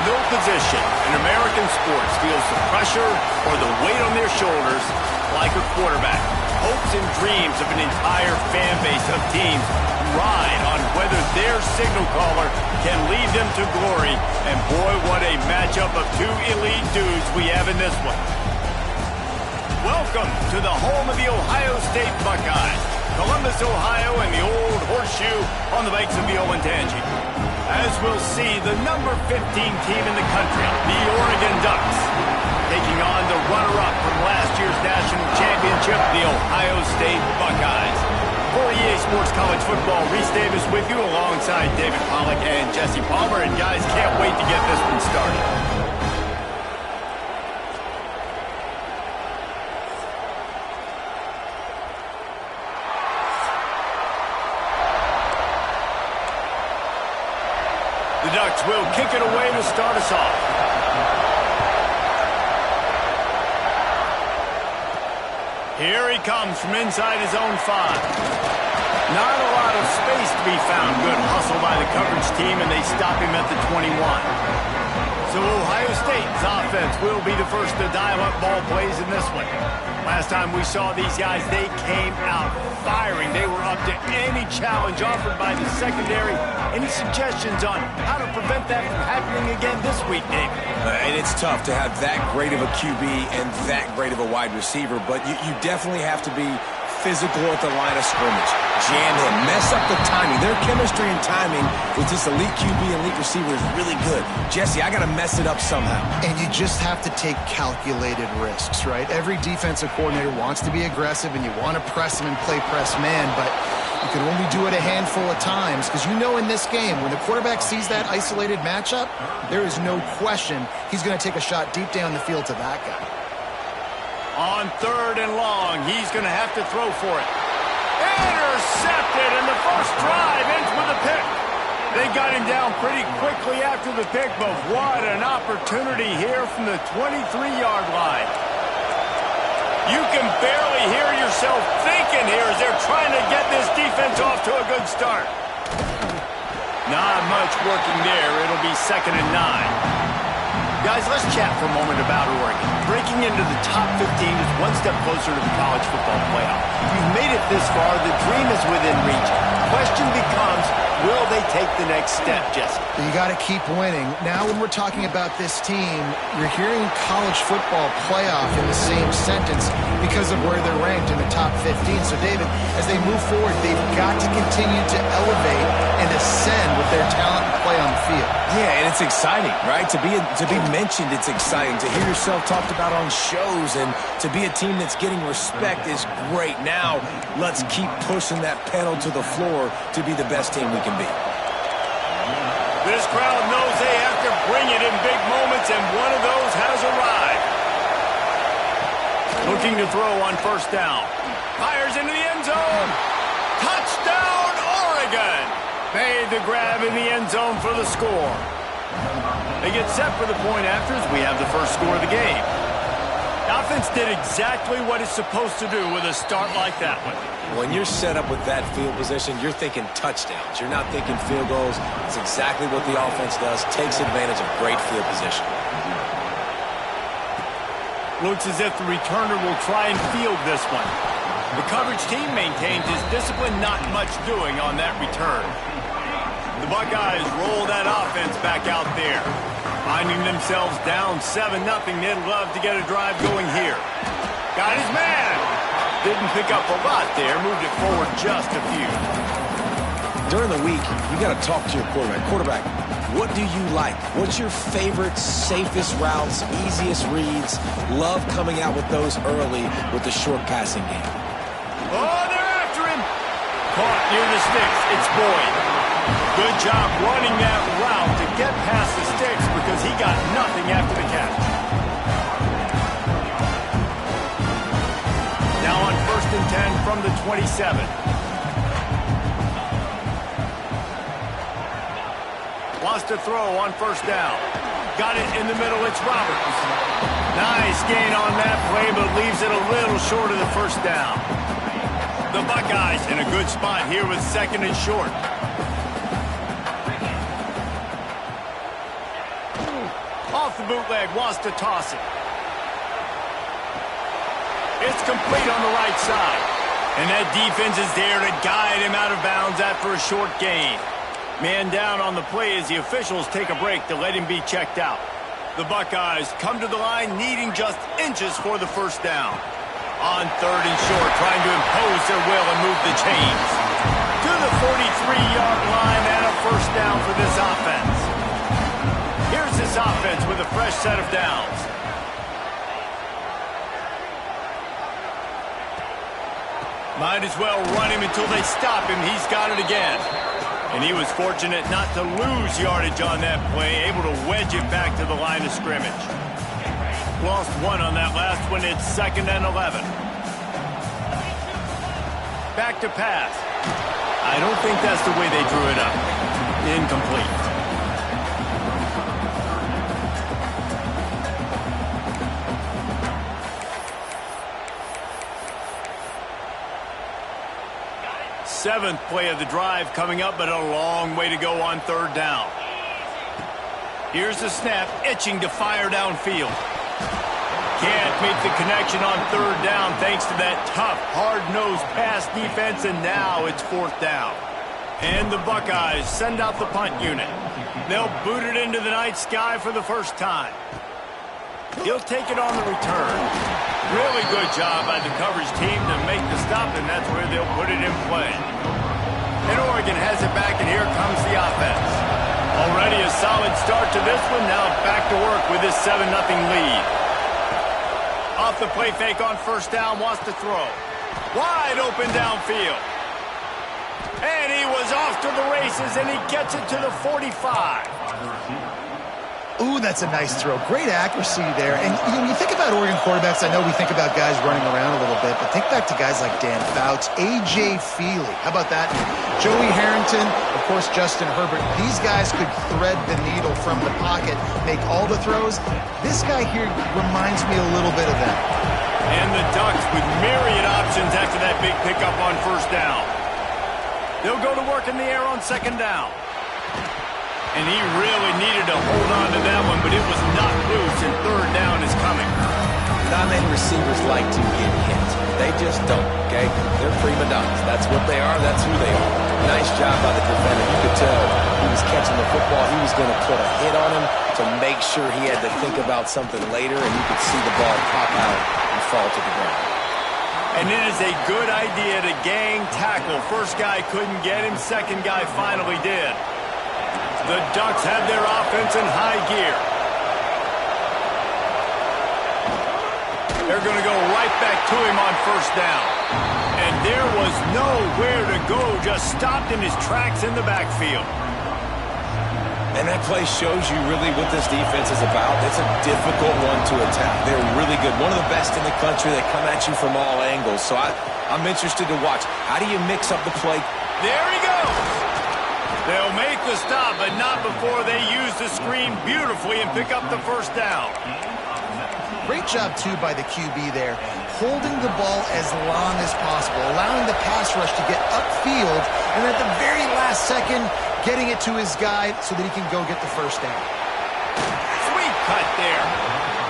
no position in American sports feels the pressure or the weight on their shoulders like a quarterback. Hopes and dreams of an entire fan base of teams ride on whether their signal caller can lead them to glory. And boy, what a matchup of two elite dudes we have in this one. Welcome to the home of the Ohio State Buckeyes, Columbus, Ohio, and the old horseshoe on the banks of the Olentangy. As we'll see, the number 15 team in the country, the Oregon Ducks, taking on the runner-up from last year's national championship, the Ohio State Buckeyes. For EA Sports College Football, Reese Davis with you alongside David Pollack and Jesse Palmer. And guys, can't wait to get this one started. The Ducks will kick it away to start us off. Here he comes from inside his own 5. Not a lot of space to be found. Good hustle by the coverage team, and they stop him at the 21. So Ohio State's offense will be the first to dial up ball plays in this one. Last time we saw these guys, they came out firing. They were up to any challenge offered by the secondary. Any suggestions on how to prevent that from happening again this week, Dave? And it's tough to have that great of a QB and that great of a wide receiver, but you definitely have to be physical at the line of scrimmage. Jam him, mess up the timing. Their chemistry and timing with this elite QB, elite receiver is really good. Jesse, I got to mess it up somehow. And you just have to take calculated risks, right? Every defensive coordinator wants to be aggressive, and you want to press them and play press man, but you can only do it a handful of times because you know in this game, when the quarterback sees that isolated matchup, there is no question he's going to take a shot deep down the field to that guy. On 3rd and long, he's going to have to throw for it. Intercepted, and the first drive ends with a pick. They got him down pretty quickly after the pick, but what an opportunity here from the 23-yard line. You can barely hear yourself thinking here as they're trying to get this defense off to a good start. Not much working there. It'll be 2nd and 9. Guys, let's chat for a moment about Oregon. Breaking into the top 15 is one step closer to the college football playoff. You've made it this far. The dream is within reach. Question becomes, will they take the next step, Jesse? You got to keep winning. Now when we're talking about this team, you're hearing college football playoff in the same sentence because of where they're ranked in the top 15. So, David, as they move forward, they've got to continue to elevate and ascend with their talent and play on the field. Yeah, and it's exciting, right? To be mentioned, it's exciting. To hear yourself talked about on shows and to be a team that's getting respect is great. Now, let's keep pushing that pedal to the floor to be the best team we can be. This crowd knows they have to bring it in big moments, and one of those has arrived. Looking to throw on 1st down. Fires into the end zone. Touchdown, Oregon! Made the grab in the end zone for the score. They get set for the point after as we have the first score of the game. The offense did exactly what it's supposed to do with a start like that one. When you're set up with that field position, you're thinking touchdowns. You're not thinking field goals. It's exactly what the offense does. Takes advantage of great field position. Looks as if the returner will try and field this one. The coverage team maintains his discipline, not much doing on that return. The Buckeyes roll that offense back out there. Finding themselves down 7-0, they'd love to get a drive going here. Got his man. Didn't pick up a lot there, moved it forward just a few. During the week, you got to talk to your quarterback. Quarterback, what do you like? What's your favorite, safest routes, easiest reads? Love coming out with those early with the short passing game. Oh, they're after him. Caught near the sticks. It's Boyd. Good job running that route to get past the sticks because he got nothing after the catch. Now on 1st and 10 from the 27. Wants to throw on 1st down. Got it in the middle. It's Roberts. Nice gain on that play, but leaves it a little short of the 1st down. The Buckeyes in a good spot here with 2nd and short. Off the bootleg, wants to toss it. It's complete on the right side. And that defense is there to guide him out of bounds after a short gain. Man down on the play as the officials take a break to let him be checked out. The Buckeyes come to the line needing just inches for the first down. On 3rd and short, trying to impose their will and move the chains. To the 43-yard line and a first down for this offense. Here's this offense with a fresh set of downs. Might as well run him until they stop him. He's got it again. And he was fortunate not to lose yardage on that play, able to wedge it back to the line of scrimmage. Lost one on that last one. It's 2nd and 11. Back to pass. I don't think that's the way they drew it up. Incomplete. Seventh play of the drive coming up, but a long way to go on 3rd down. Here's the snap, itching to fire downfield. Can't make the connection on 3rd down thanks to that tough, hard-nosed pass defense, and now it's 4th down. And the Buckeyes send out the punt unit. They'll boot it into the night sky for the first time. He'll take it on the return. Really good job by the coverage team to make the stop, and that's where they'll put it in play. And Oregon has it back, and here comes the offense. Already a solid start to this one. Now back to work with this 7-0 lead. Off the play fake on 1st down, wants to throw. Wide open downfield. And he was off to the races, and he gets it to the 45. Ooh, that's a nice throw. Great accuracy there. And you think about Oregon quarterbacks, I know we think about guys running around a little bit, but think back to guys like Dan Fouts, A.J. Feely. How about that? Joey Harrington, of course, Justin Herbert. These guys could thread the needle from the pocket, make all the throws. This guy here reminds me a little bit of that. And the Ducks with myriad options after that big pickup on 1st down. They'll go to work in the air on 2nd down. And he really needed to hold on to that one, but it was knocked loose, and 3rd down is coming. Not many receivers like to get hit. They just don't, okay? They're prima donnas. That's what they are. That's who they are. Nice job by the defender. You could tell he was catching the football. He was going to put a hit on him to make sure he had to think about something later, and you could see the ball pop out and fall to the ground. And it is a good idea to gang tackle. First guy couldn't get him. Second guy finally did. The Ducks have their offense in high gear. They're going to go right back to him on 1st down. And there was nowhere to go, just stopped in his tracks in the backfield. And that play shows you really what this defense is about. It's a difficult one to attack. They're really good. One of the best in the country. They come at you from all angles. So I'm interested to watch. How do you mix up the play? There he goes. They'll make the stop, but not before they use the screen beautifully and pick up the 1st down. Great job, too, by the QB there, holding the ball as long as possible, allowing the pass rush to get upfield, and at the very last second, getting it to his guy so that he can go get the 1st down. Sweet cut there.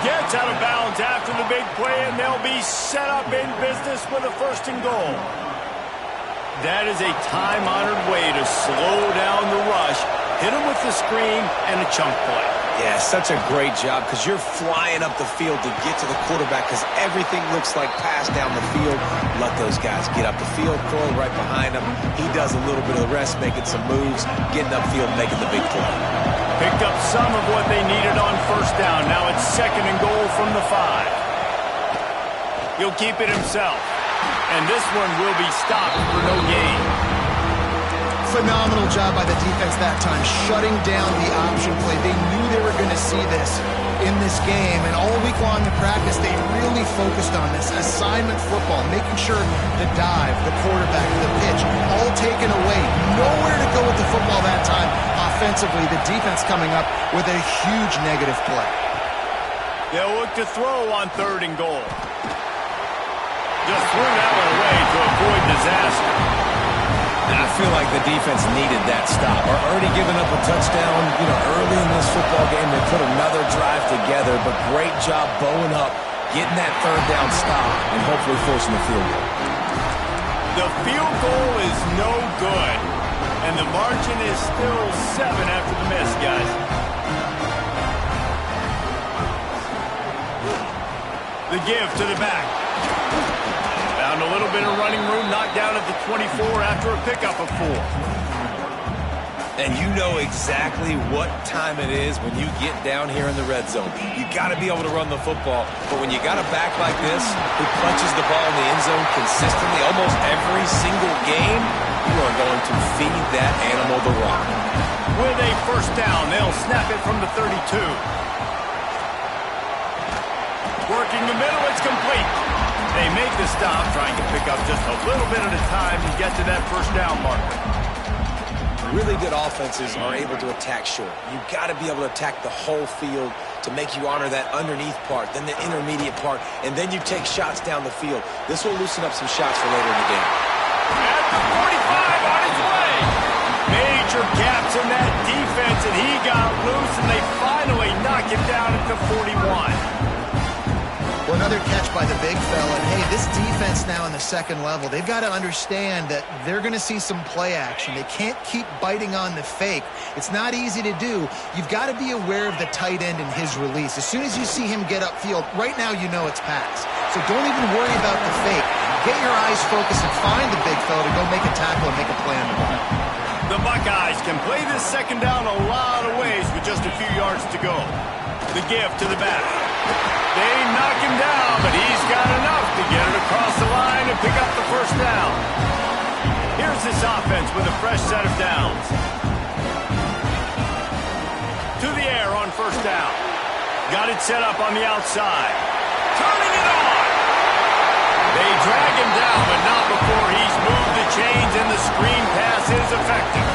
Gets out of bounds after the big play, and they'll be set up in business with a 1st and goal. That is a time-honored way to slow down the rush, hit him with the screen, and a chunk play. Yeah, such a great job because you're flying up the field to get to the quarterback because everything looks like pass down the field. Let those guys get up the field, throw it right behind him. He does a little bit of the rest, making some moves, getting upfield, making the big play. Picked up some of what they needed on 1st down. Now it's 2nd and goal from the 5. He'll keep it himself. And this one will be stopped for no gain. Phenomenal job by the defense that time, shutting down the option play. They knew they were going to see this in this game, and all week long in practice, they really focused on this assignment football, making sure the dive, the quarterback, the pitch, all taken away. Nowhere to go with the football that time. Offensively, the defense coming up with a huge negative play. They'll look to throw on 3rd and goal. Just threw that one away to avoid disaster. And I feel like the defense needed that stop. Are already giving up a touchdown, early in this football game. They're put another drive together, but great job bowing up, getting that third down stop, and hopefully forcing the field goal. The field goal is no good, and the margin is still 7 after the miss, guys. The give to the back. Found a little bit of running room, knocked down at the 24 after a pickup of 4. And you know exactly what time it is when you get down here in the red zone. You got to be able to run the football, but when you got a back like this who punches the ball in the end zone consistently almost every single game, you are going to feed that animal the rock. With a first down, they'll snap it from the 32. Working the middle, it's complete. They make the stop, trying to pick up just a little bit at a time to get to that first down marker. Really good offenses are able to attack short. You've got to be able to attack the whole field to make you honor that underneath part, then the intermediate part, and then you take shots down the field. This will loosen up some shots for later in the game. At the 45 on his way. Major gaps in that defense, and he got loose, and they finally knock him down at the 41. Well, another catch by the big fella. And hey, this defense now in the second level, they've got to understand that they're going to see some play action. They can't keep biting on the fake. It's not easy to do. You've got to be aware of the tight end and his release. As soon as you see him get upfield, right now you know it's pass. So don't even worry about the fake. Get your eyes focused and find the big fella to go make a tackle and make a play on the ball. The Buckeyes can play this second down a lot of ways with just a few yards to go. The give to the back. They knock him down, but he's got enough to get it across the line and pick up the first down. Here's this offense with a fresh set of downs. To the air on first down. Got it set up on the outside. Turning it on. They drag him down, but not before he's moved the chains and the screen pass is effective.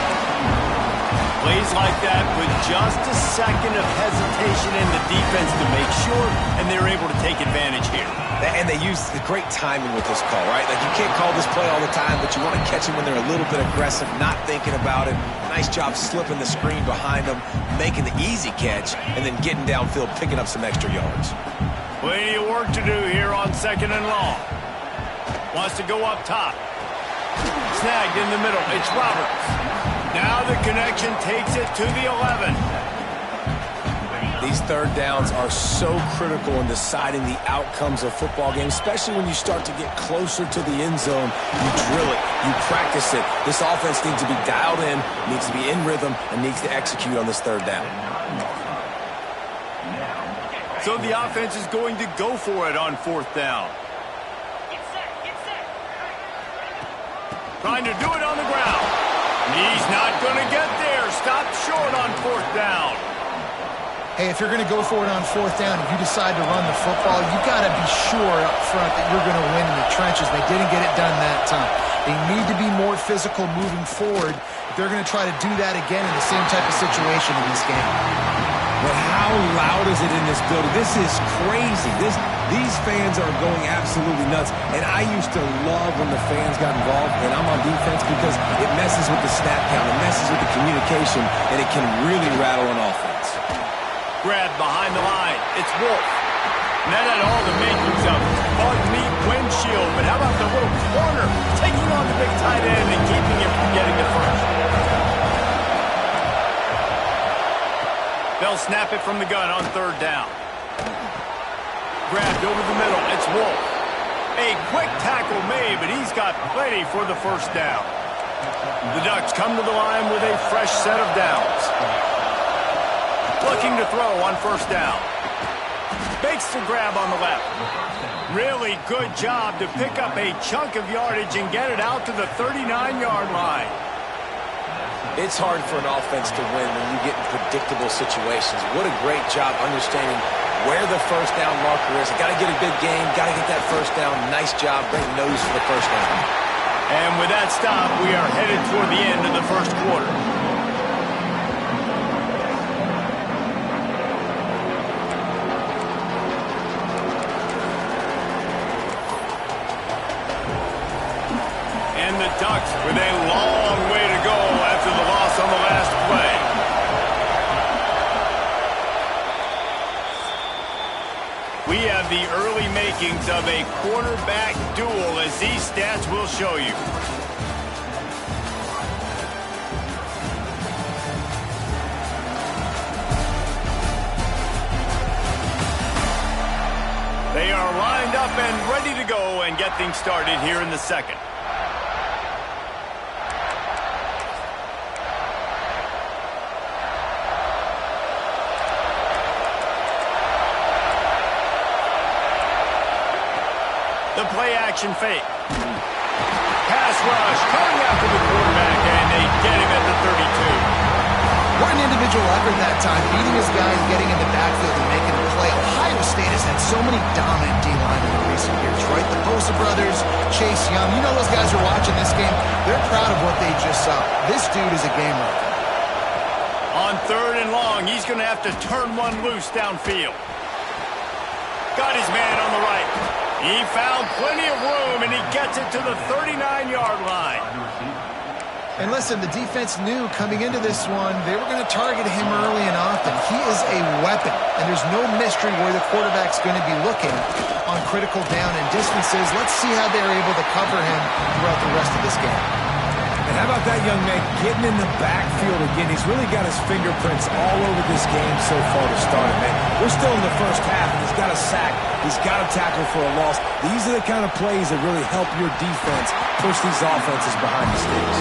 Plays like that with just a second of hesitation in the defense to make sure, and they're able to take advantage here. And they use the great timing with this call, right? Like, you can't call this play all the time, but you want to catch them when they're a little bit aggressive, not thinking about it. Nice job slipping the screen behind them, making the easy catch, and then getting downfield, picking up some extra yards. Plenty of work to do here on second and long. Wants to go up top. Snagged in the middle. It's Roberts. Now the connection takes it to the 11. These third downs are so critical in deciding the outcomes of football games, especially when you start to get closer to the end zone. You drill it, you practice it. This offense needs to be dialed in, needs to be in rhythm, and needs to execute on this third down. So the offense is going to go for it on fourth down. Trying to do it on the ground. He's not going to get there. Stopped short on fourth down. Hey, if you're going to go for it on fourth down, if you decide to run the football, you've got to be sure up front that you're going to win in the trenches. They didn't get it done that time. They need to be more physical moving forward if they're going to try to do that again in the same type of situation in this game. But how loud is it in this building? This is crazy. These fans are going absolutely nuts. And I used to love when the fans got involved, and I'm on defense, because it messes with the snap count, it messes with the communication, and it can really rattle an offense. Grabbed behind the line. It's Wolf. And that had all the makings of bug-meat windshield. But how about the little corner taking on the big tight end and keeping him from getting the first? They'll snap it from the gun on third down. Grabbed over the middle. It's Wolf. A quick tackle made, but he's got plenty for the first down. The Ducks come to the line with a fresh set of downs. Looking to throw on first down. Fakes the grab on the left. Really good job to pick up a chunk of yardage and get it out to the 39-yard line. It's hard for an offense to win when you get in predictable situations. What a great job understanding where the first down marker is. Got to get a big game, got to get that first down. Nice job, great nose for the first down. And with that stop, we are headed toward the end of the first quarter. And the Ducks with a long way to go after the loss on the last play. We have the early makings of a quarterback duel, as these stats will show you. They are lined up and ready to go and get things started here in the second. The play action fake. Pass rush coming after the quarterback, and they get him at the 32. What an individual effort that time, beating his guys, getting in the backfield and making a play. Ohio State has had so many dominant D-linemen in recent years, right? The Bosa brothers, Chase Young, you know those guys are watching this game. They're proud of what they just saw. This dude is a game wrecker. On 3rd and long, he's going to have to turn one loose downfield. Got his man on the right. He found plenty of room, and he gets it to the 39-yard line. And listen, the defense knew coming into this one, they were going to target him early and often. He is a weapon, and there's no mystery where the quarterback's going to be looking on critical down and distances. Let's see how they're able to cover him throughout the rest of this game. And how about that young man getting in the backfield again? He's really got his fingerprints all over this game so far to start it, man. We're still in the first half, and he's got a sack. He's got a tackle for a loss. These are the kind of plays that really help your defense push these offenses behind the sticks.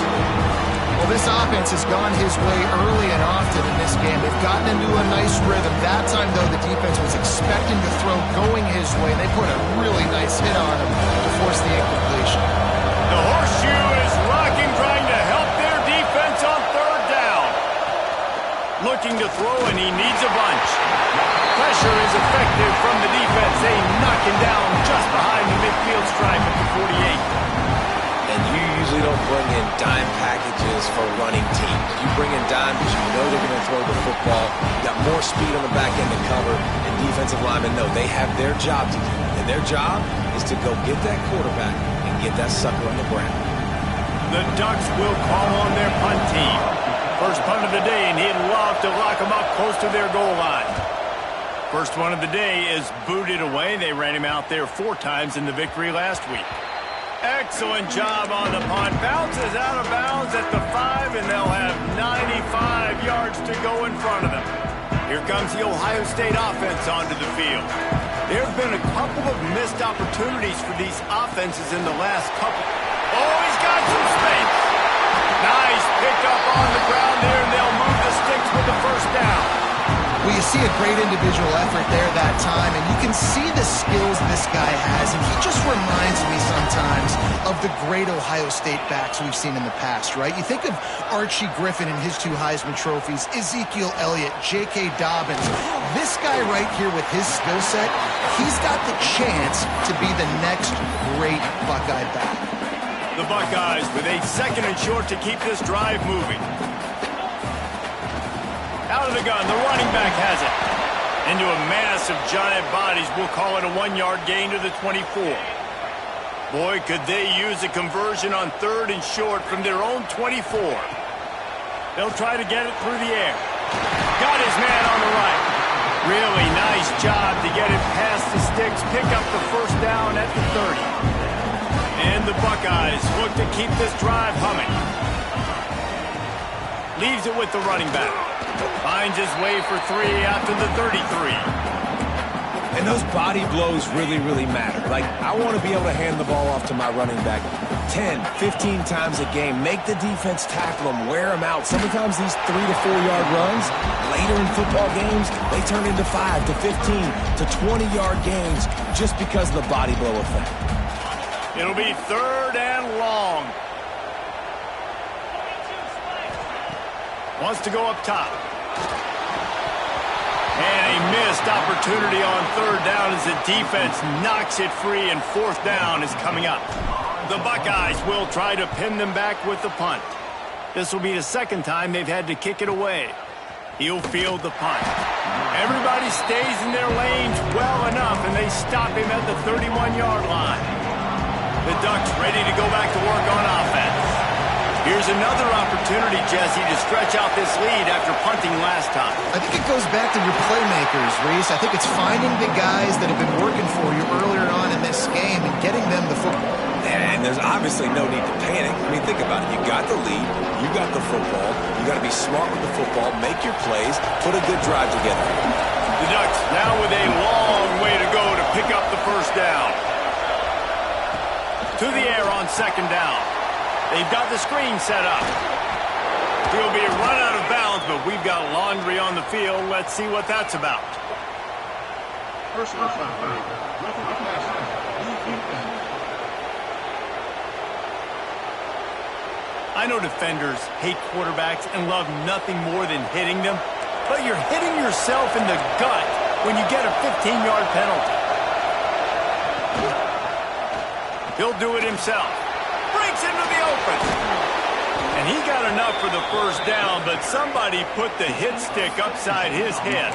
Well, this offense has gone his way early and often in this game. They've gotten into a nice rhythm. That time, though, the defense was expecting to throw going his way. They put a really nice hit on him to force the incompletion. The horseshoe is rocking, trying to help their defense on 3rd down. Looking to throw, and he needs a bunch. Pressure is effective from the defense. They knock him down just behind the midfield stripe at the 48. And you usually don't bring in dime packages for running teams. You bring in dime because you know they're going to throw the football. You got more speed on the back end to cover, and defensive linemen know they have their job to do. And their job is to go get that quarterback and get that sucker on the ground. The Ducks will call on their punt team. First punt of the day, and he'd love to lock them up close to their goal line. First one of the day is booted away. They ran him out there 4 times in the victory last week. Excellent job on the punt. Bounces out of bounds at the 5, and they'll have 95 yards to go in front of them. Here comes the Ohio State offense onto the field. There have been a couple of missed opportunities for these offenses in the last couple. Oh, he's got some space. Nice pick up on the ground there, and they'll move the sticks with the first down. Well, you see a great individual effort there that time, and you can see the skills this guy has, and he just reminds me sometimes of the great Ohio State backs we've seen in the past, right? You think of Archie Griffin and his 2 Heisman trophies, Ezekiel Elliott, J.K. Dobbins. This guy right here with his skill set, he's got the chance to be the next great Buckeye back. The Buckeyes with a 2nd and short to keep this drive moving. Out of the gun, the running back has it. Into a mass of giant bodies, we'll call it a 1-yard gain to the 24. Boy, could they use a conversion on 3rd and short from their own 24. They'll try to get it through the air. Got his man on the right. Really nice job to get it past the sticks, pick up the first down at the 30. And the Buckeyes look to keep this drive humming. Leaves it with the running back. Finds his way for 3 out to the 33. And those body blows really, really matter. Like, I want to be able to hand the ball off to my running back 10, 15 times a game. Make the defense tackle them, wear them out. Sometimes these 3 to 4 yard runs, later in football games, they turn into 5 to 15 to 20 yard gains just because of the body blow effect. It'll be 3rd and long. Wants to go up top. And a missed opportunity on 3rd down as the defense knocks it free, and 4th down is coming up. The Buckeyes will try to pin them back with the punt. This will be the 2nd time they've had to kick it away. He'll field the punt. Everybody stays in their lanes well enough, and they stop him at the 31-yard line. The Ducks ready to go back to work on offense. Here's another opportunity, Jesse, to stretch out this lead after punting last time. I think it goes back to your playmakers, Reese. I think it's finding the guys that have been working for you earlier on in this game and getting them the football. And there's obviously no need to panic. I mean, think about it. You got the lead. You got the football. You got to be smart with the football. Make your plays. Put a good drive together. The Ducks now with a long way to go to pick up the first down. To the air on second down. They've got the screen set up. He'll be run out of bounds, but we've got laundry on the field. Let's see what that's about. Personal foul. I know defenders hate quarterbacks and love nothing more than hitting them, but you're hitting yourself in the gut when you get a 15-yard penalty. He'll do it himself. Breaks into the open. And he got enough for the first down, but somebody put the hit stick upside his head.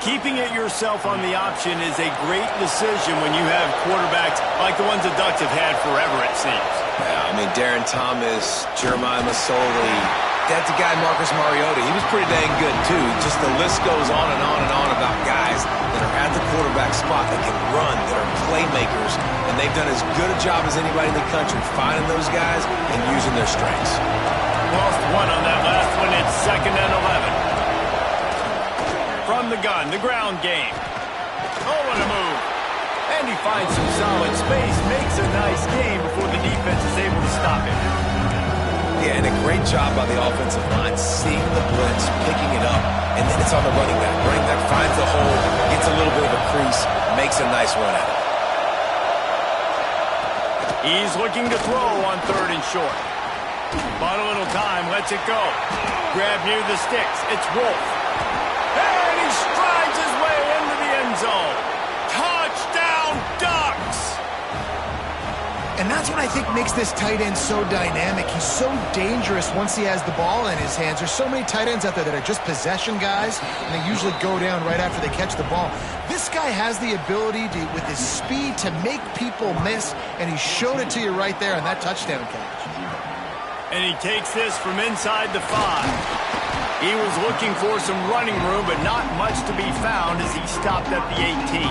Keeping it yourself on the option is a great decision when you have quarterbacks like the ones the Ducks have had forever, it seems. Yeah, I mean, Darren Thomas, Jeremiah Masoli, that's the guy Marcus Mariota. He was pretty dang good, too. Just the list goes on and on and on about guys that are at the quarterback spot that can run, that are playmakers, and they've done as good a job as anybody in the country finding those guys and using their strengths. Lost one on that last one. It's 2nd and 11. From the gun, the ground game. Oh, what a move. And he finds some solid space, makes a nice game before the defense is able to stop him. Yeah, and a great job by the offensive line, seeing the blitz, picking it up, and then it's on the running back. Running back finds the hole, gets a little bit of a crease, makes a nice run at it. He's looking to throw on 3rd and short. But a little time, lets it go. Grab near the sticks. It's Wolf. And he strides his way into the end zone. Touchdown, Ducks! And that's what I think makes this tight end so dynamic. He's so dangerous once he has the ball in his hands. There's so many tight ends out there that are just possession guys, and they usually go down right after they catch the ball. This guy has the ability to, with his speed, to make people miss, and he showed it to you right there on that touchdown catch. And he takes this from inside the 5. He was looking for some running room, but not much to be found as he stopped at the 18.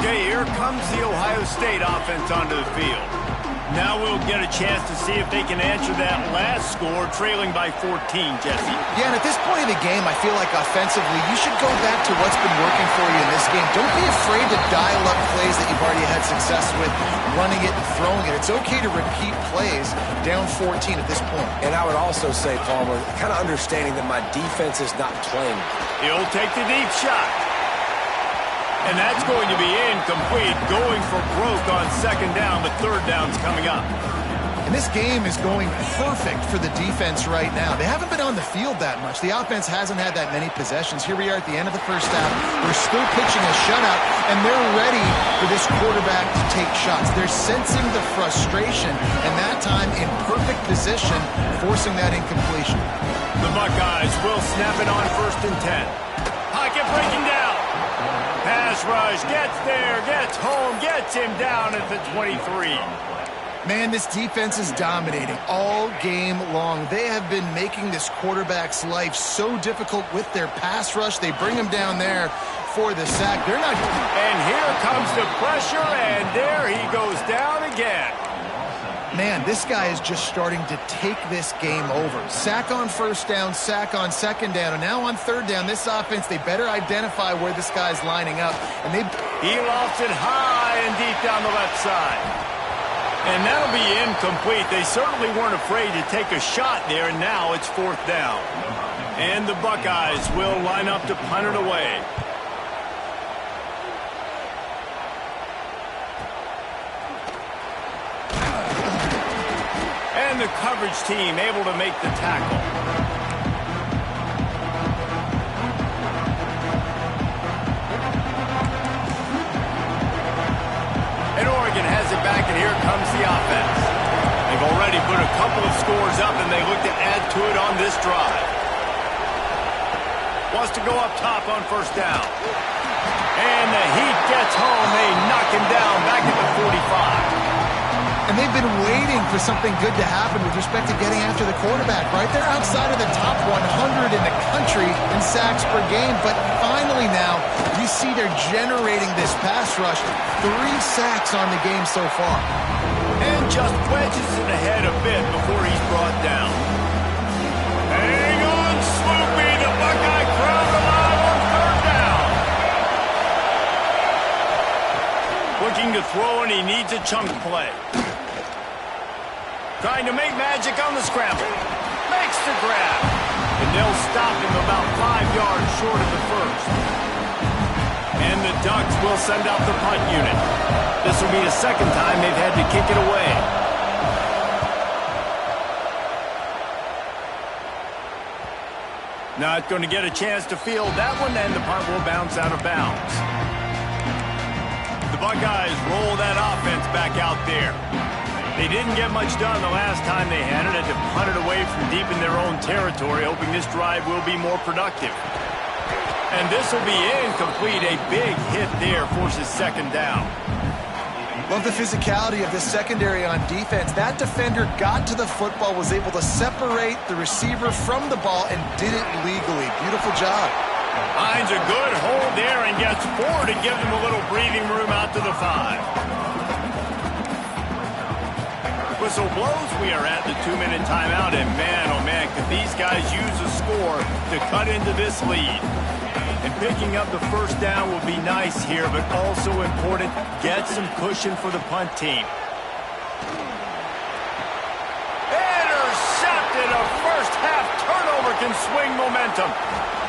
Okay, here comes the Ohio State offense onto the field. Now we'll get a chance to see if they can answer that last score, trailing by 14, Jesse. Yeah, and at this point of the game, I feel like offensively, you should go back to what's been working for you in this game. Don't be afraid to dial up plays that you've already had success with, running it and throwing it. It's okay to repeat plays down 14 at this point. And I would also say, Palmer, kind of understanding that my defense is not playing. He'll take the deep shot. And that's going to be incomplete, going for broke on 2nd down, but 3rd down's coming up. And this game is going perfect for the defense right now. They haven't been on the field that much. The offense hasn't had that many possessions. Here we are at the end of the first half. We're still pitching a shutout, and they're ready for this quarterback to take shots. They're sensing the frustration, and that time in perfect position, forcing that incompletion. The Buckeyes will snap it on 1st and 10. Pocket breaking down. Pass rush, gets there, gets home, gets him down at the 23. Man, this defense is dominating all game long. They have been making this quarterback's life so difficult with their pass rush. They bring him down there for the sack. They're not... And here comes the pressure, and there he goes down again. Man, this guy is just starting to take this game over. Sack on 1st down, sack on 2nd down, and now on 3rd down, this offense, they better identify where this guy's lining up. And he lofts it high and deep down the left side. And that'll be incomplete. They certainly weren't afraid to take a shot there, and now it's 4th down. And the Buckeyes will line up to punt it away. And the coverage team able to make the tackle. And Oregon has it back, and here comes the offense. They've already put a couple of scores up, and they look to add to it on this drive. Wants to go up top on 1st down. And the heat gets home. They knock him down back at the 45. And they've been waiting for something good to happen with respect to getting after the quarterback, right? They're outside of the top 100 in the country in sacks per game, but finally now you see they're generating this pass rush. 3 sacks on the game so far. And just wedges it ahead a bit before he's brought down. Hang on, Sloopy, the Buckeye crowd alive on 3rd down. Looking to throw, and he needs a chunk play. Trying to make magic on the scramble. Makes the grab. And they'll stop him about 5 yards short of the first. And the Ducks will send out the punt unit. This will be the 2nd time they've had to kick it away. Not going to get a chance to field that one, and the punt will bounce out of bounds. The Buckeyes roll that offense back out there. They didn't get much done the last time they had it. Had to punt it away from deep in their own territory, hoping this drive will be more productive. And this will be incomplete. A big hit there forces 2nd down. Love the physicality of this secondary on defense. That defender got to the football, was able to separate the receiver from the ball, and did it legally. Beautiful job. Finds a good hold there and gets 4 to give them a little breathing room out to the 5. Whistle blows. We are at the 2-minute timeout, and man, oh man, could these guys use a score to cut into this lead. And picking up the 1st down will be nice here, but also important, get some cushion for the punt team. Intercepted. A first-half turnover can swing momentum.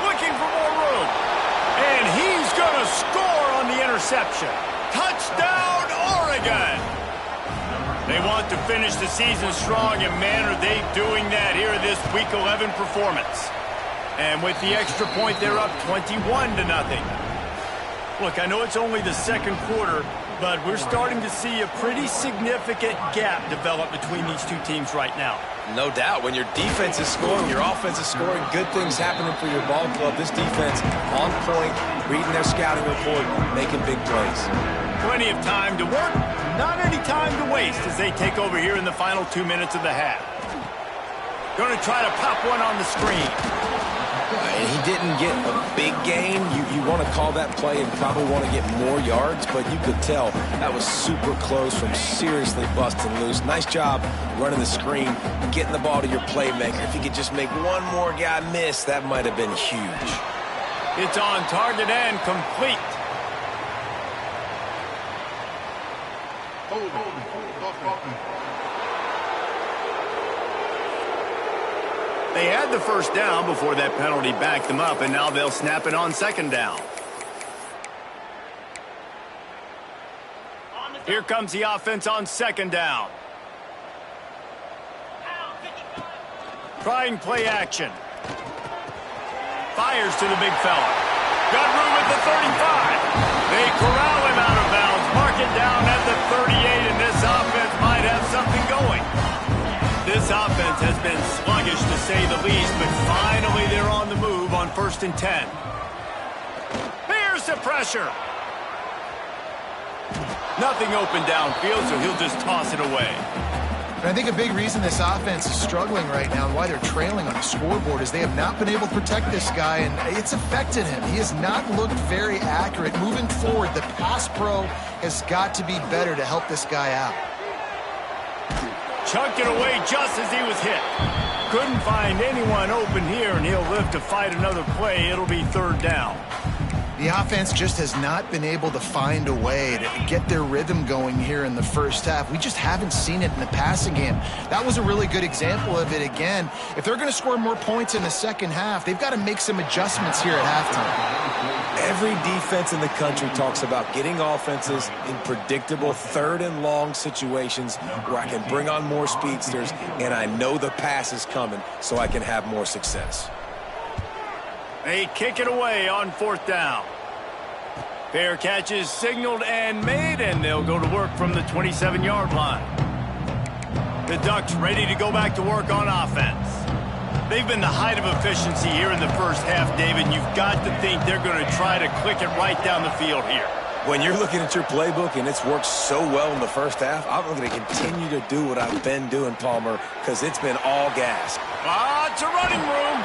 Looking for more room. And he's going to score on the interception. Touchdown, Oregon! They want to finish the season strong, and man, are they doing that here in this Week 11 performance. And with the extra point, they're up 21-0. Look, I know it's only the 2nd quarter, but we're starting to see a pretty significant gap develop between these two teams right now. No doubt. When your defense is scoring, your offense is scoring, good things happening for your ball club. This defense on point, reading their scouting report, making big plays. Plenty of time to work, not any time to waste as they take over here in the final 2 minutes of the half. Going to try to pop one on the screen. And he didn't get a big gain. You want to call that play and probably want to get more yards, but you could tell that was super close from seriously busting loose. Nice job running the screen, getting the ball to your playmaker. If you could just make one more guy miss, that might have been huge. It's on target and complete. They had the 1st down before that penalty backed them up, and now they'll snap it on 2nd down. Here comes the offense on 2nd down. Trying play action. Fires to the big fella. Got room at the 35. They corral him out of bounds. Mark it down at the 38, and this offense might have something going. This offense has been sluggish, to say the least, but finally they're on the move on 1st and 10. Here's the pressure. Nothing open downfield, so he'll just toss it away. And I think a big reason this offense is struggling right now and why they're trailing on the scoreboard is they have not been able to protect this guy, and it's affected him. He has not looked very accurate. Moving forward, the pass pro has got to be better to help this guy out. Chucked it away just as he was hit. Couldn't find anyone open here, and he'll live to fight another play. It'll be 3rd down. The offense just has not been able to find a way to get their rhythm going here in the 1st half. We just haven't seen it in the passing game. That was a really good example of it again. If they're going to score more points in the 2nd half, they've got to make some adjustments here at halftime. Every defense in the country talks about getting offenses in predictable 3rd and long situations where I can bring on more speedsters and I know the pass is coming so I can have more success. They kick it away on 4th down. Fair catch is signaled and made, and they'll go to work from the 27-yard line. The Ducks ready to go back to work on offense. They've been the height of efficiency here in the 1st half, David. You've got to think they're going to try to click it right down the field here. When you're looking at your playbook and it's worked so well in the first half, I'm going to continue to do what I've been doing, Palmer, because it's been all gas. Lots of running room.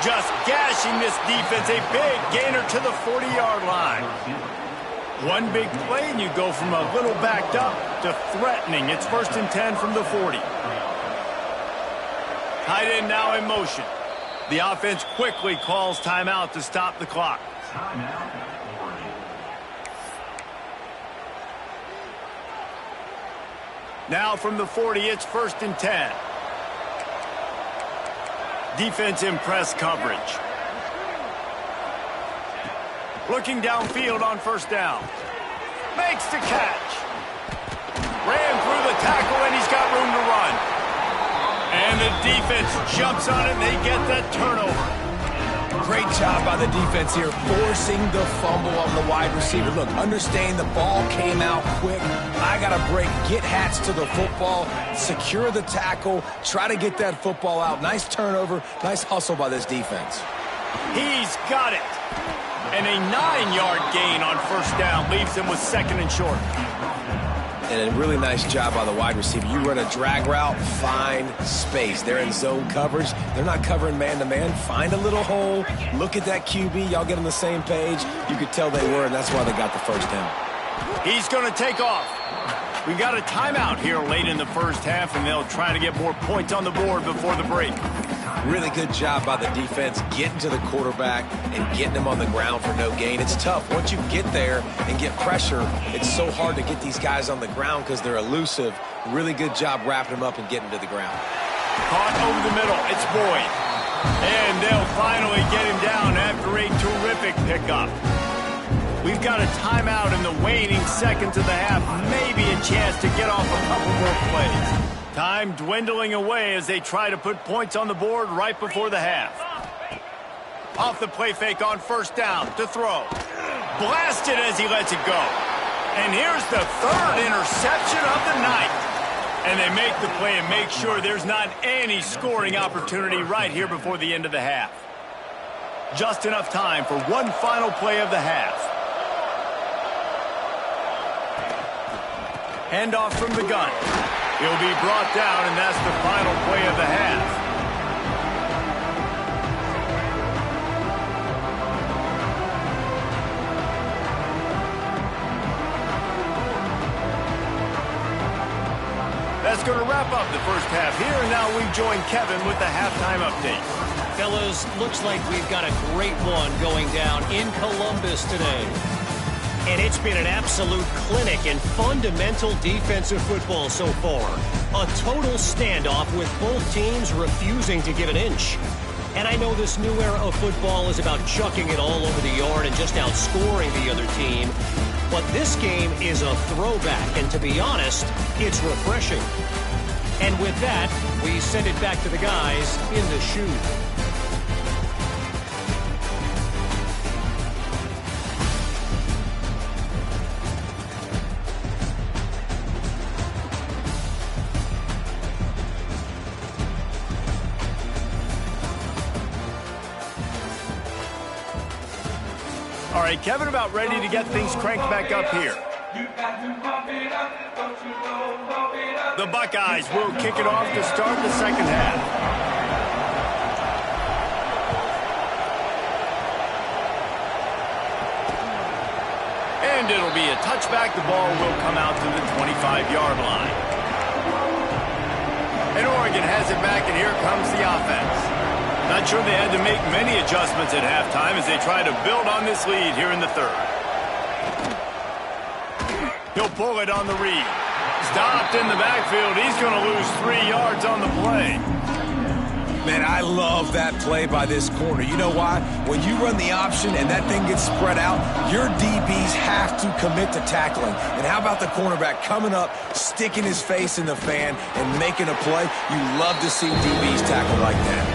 Just gashing this defense. A big gainer to the 40-yard line. One big play, and you go from a little backed up to threatening. It's 1st and 10 from the 40. Tight end now in motion. The offense quickly calls timeout to stop the clock. Now from the 40, it's 1st and 10. Defense in press coverage. Looking downfield on 1st down. Makes the catch. Ran through the tackle, and he's got room to run. And the defense jumps on it, and they get that turnover. Great job by the defense here, forcing the fumble on the wide receiver. Look, understand the ball came out quick. I got to break, get Hats to the football, secure the tackle, try to get that football out. Nice turnover, nice hustle by this defense. He's got it. And a 9-yard gain on 1st down leaves him with 2nd and short. And a really nice job by the wide receiver. You run a drag route, find space. They're in zone coverage. They're not covering man-to-man. Find a little hole. Look at that QB. Y'all get on the same page. You could tell they were, and that's why they got the 1st down. He's going to take off. We got a timeout here late in the first half, and they'll try to get more points on the board before the break. Really good job by the defense getting to the quarterback and getting him on the ground for no gain. It's tough. Once you get there and get pressure, it's so hard to get these guys on the ground because they're elusive. Really good job wrapping them up and getting to the ground. Caught over the middle. It's Boyd. And they'll finally get him down after a terrific pickup. We've got a timeout in the waning seconds of the half. Maybe a chance to get off a couple more plays. Time dwindling away as they try to put points on the board right before the half. Off the play fake on 1st down to throw. Blasted as he lets it go. And here's the 3rd interception of the night. And they make the play and make sure there's not any scoring opportunity right here before the end of the half. Just enough time for one final play of the half. Handoff from the gun. He'll be brought down, and that's the final play of the half. That's going to wrap up the first half here, and now we join Kevin with the halftime update. Fellas, looks like we've got a great one going down in Columbus today. And it's been an absolute clinic in fundamental defensive football so far. A total standoff with both teams refusing to give an inch. And I know this new era of football is about chucking it all over the yard and just outscoring the other team. But this game is a throwback, and to be honest, it's refreshing. And with that, we send it back to the guys in the shoe. All right, Kevin, about ready to get things cranked back up here. The Buckeyes will kick it off to start the second half. And it'll be a touchback. The ball will come out to the 25-yard line. And Oregon has it back, and here comes the offense. Not sure they had to make many adjustments at halftime as they try to build on this lead here in the 3rd. He'll pull it on the read. Stopped in the backfield. He's going to lose 3 yards on the play. Man, I love that play by this corner. You know why? When you run the option and that thing gets spread out, your DBs have to commit to tackling. And how about the cornerback coming up, sticking his face in the fan, and making a play? You love to see DBs tackle like that.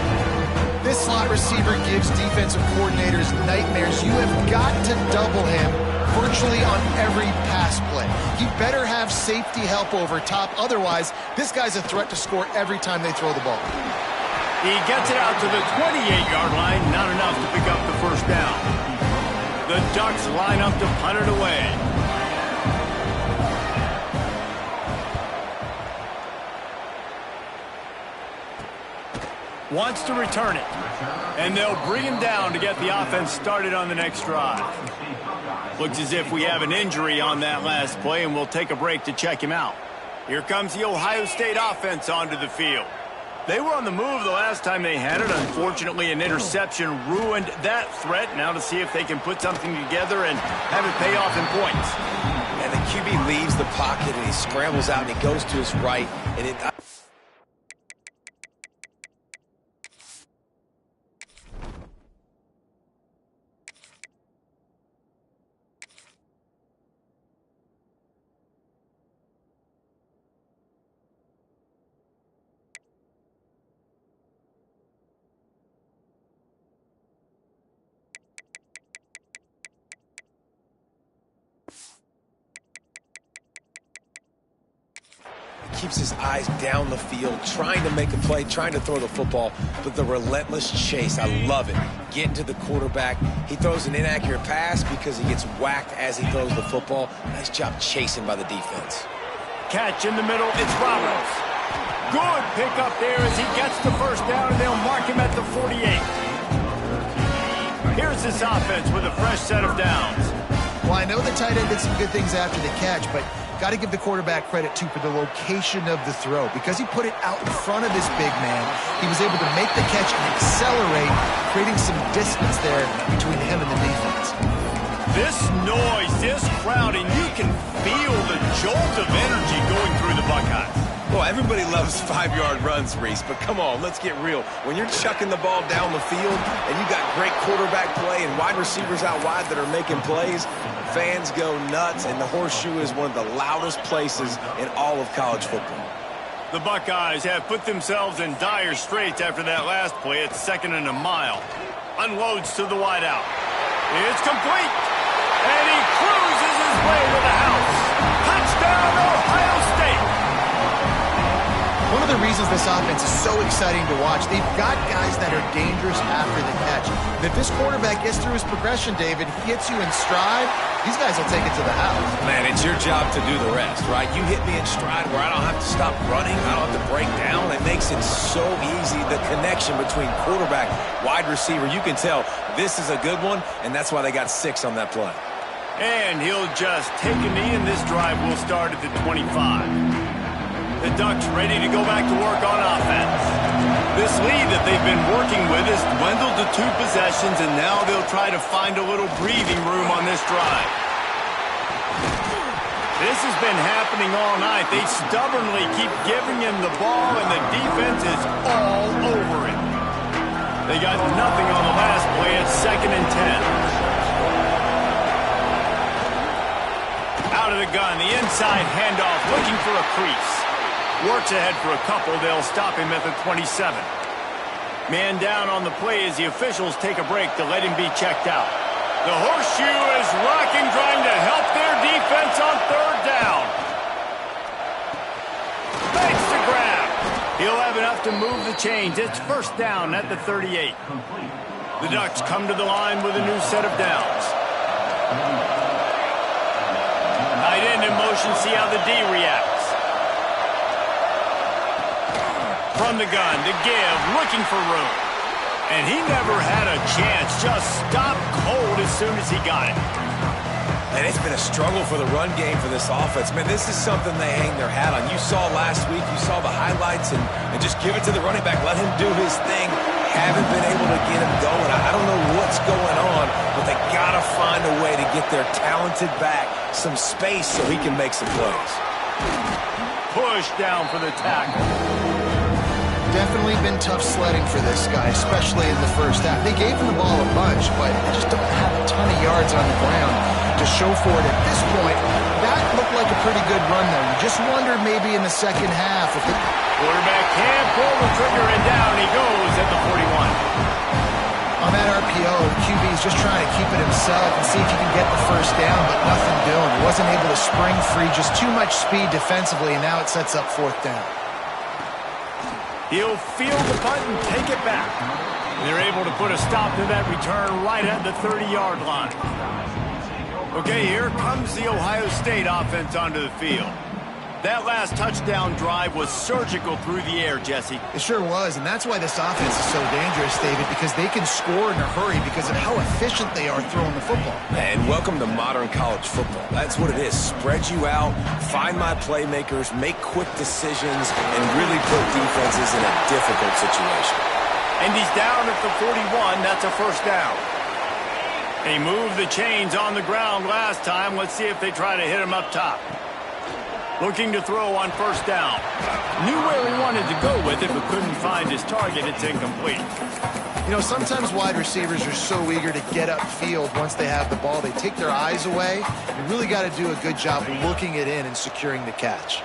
This slot receiver gives defensive coordinators nightmares. You have got to double him virtually on every pass play. He better have safety help over top. Otherwise, this guy's a threat to score every time they throw the ball. He gets it out to the 28-yard line. Not enough to pick up the 1st down. The Ducks line up to punt it away. wants to return it. And they'll bring him down to get the offense started on the next drive. Looks as if we have an injury on that last play, and we'll take a break to check him out. Here comes the Ohio State offense onto the field. They were on the move the last time they had it. Unfortunately, an interception ruined that threat. Now to see if they can put something together and have it pay off in points. And the QB leaves the pocket, and he scrambles out, and he goes to his right. And it... keeps his eyes down the field, trying to make a play, trying to throw the football, but the relentless chase, I love it. Getting to the quarterback. He throws an inaccurate pass because he gets whacked as he throws the football. Nice job chasing by the defense. Catch in the middle, it's Roberts. Good pick up there as he gets the first down, and they'll mark him at the 48. Here's this offense with a fresh set of downs. Well, I know the tight end did some good things after the catch, but got to give the quarterback credit, too, for the location of the throw. Because he put it out in front of his big man, he was able to make the catch and accelerate, creating some distance there between him and the defense. This noise, this crowd, and you can feel the jolt of energy going through the Buckeyes. Well, everybody loves 5-yard runs, Reese, but come on, let's get real. When you're chucking the ball down the field and you got great quarterback play and wide receivers out wide that are making plays, fans go nuts, and the Horseshoe is one of the loudest places in all of college football. The Buckeyes have put themselves in dire straits after that last play. It's 2nd and a mile. Unloads to the wideout. It's complete. And he cruises his way to the house. Touchdown, Ohio State. One of the reasons this offense is so exciting to watch, they've got guys that are dangerous after the catch. And if this quarterback gets through his progression, David, hits you in stride, these guys will take it to the house. Man, it's your job to do the rest, right? You hit me in stride where I don't have to stop running, I don't have to break down. It makes it so easy, the connection between quarterback, wide receiver. You can tell this is a good one, and that's why they got 6 on that play. And he'll just take a knee, and this drive will start at the 25. The Ducks ready to go back to work on offense. This lead that they've been working with has dwindled to 2 possessions, and now they'll try to find a little breathing room on this drive. This has been happening all night. They stubbornly keep giving him the ball, and the defense is all over it. They got nothing on the last play. It's 2nd and 10. Out of the gun, the inside handoff, looking for a crease. Works ahead for a couple. They'll stop him at the 27. Man down on the play as the officials take a break to let him be checked out. The Horseshoe is rocking, trying to help their defense on 3rd down. Makes the grab. He'll have enough to move the chains. It's 1st down at the 38. The Ducks come to the line with a new set of downs. Tight end in motion, see how the D reacts. From the gun to give, looking for room. And he never had a chance, just stopped cold as soon as he got it. And it's been a struggle for the run game for this offense. Man, this is something they hang their hat on. You saw last week, you saw the highlights, and just give it to the running back. Let him do his thing. Haven't been able to get him going. I don't know what's going on, but they got to find a way to get their talented back some space so he can make some plays. Push down for the tackle. Definitely been tough sledding for this guy, especially in the first half. They gave him the ball a bunch, but they just don't have a ton of yards on the ground to show for it at this point. That looked like a pretty good run, though. You just wondered maybe in the second half if the quarterback can't pull the trigger, and down he goes at the 41. On that RPO, QB is just trying to keep it himself and see if he can get the first down, but nothing doing. He wasn't able to spring free, just too much speed defensively, and now it sets up 4th down. He'll field the punt and take it back. And they're able to put a stop to that return right at the 30-yard line. Okay, here comes the Ohio State offense onto the field. That last touchdown drive was surgical through the air, Jesse. It sure was, and that's why this offense is so dangerous, David, because they can score in a hurry because of how efficient they are throwing the football. And welcome to modern college football. That's what it is. Spread you out, find my playmakers, make quick decisions, and really put defenses in a difficult situation. And he's down at the 41. That's a first down. They moved the chains on the ground last time. Let's see if they try to hit him up top. Looking to throw on first down. Knew where he wanted to go with it, but couldn't find his target. It's incomplete. You know, sometimes wide receivers are so eager to get upfield once they have the ball. They take their eyes away. You really got to do a good job looking it in and securing the catch.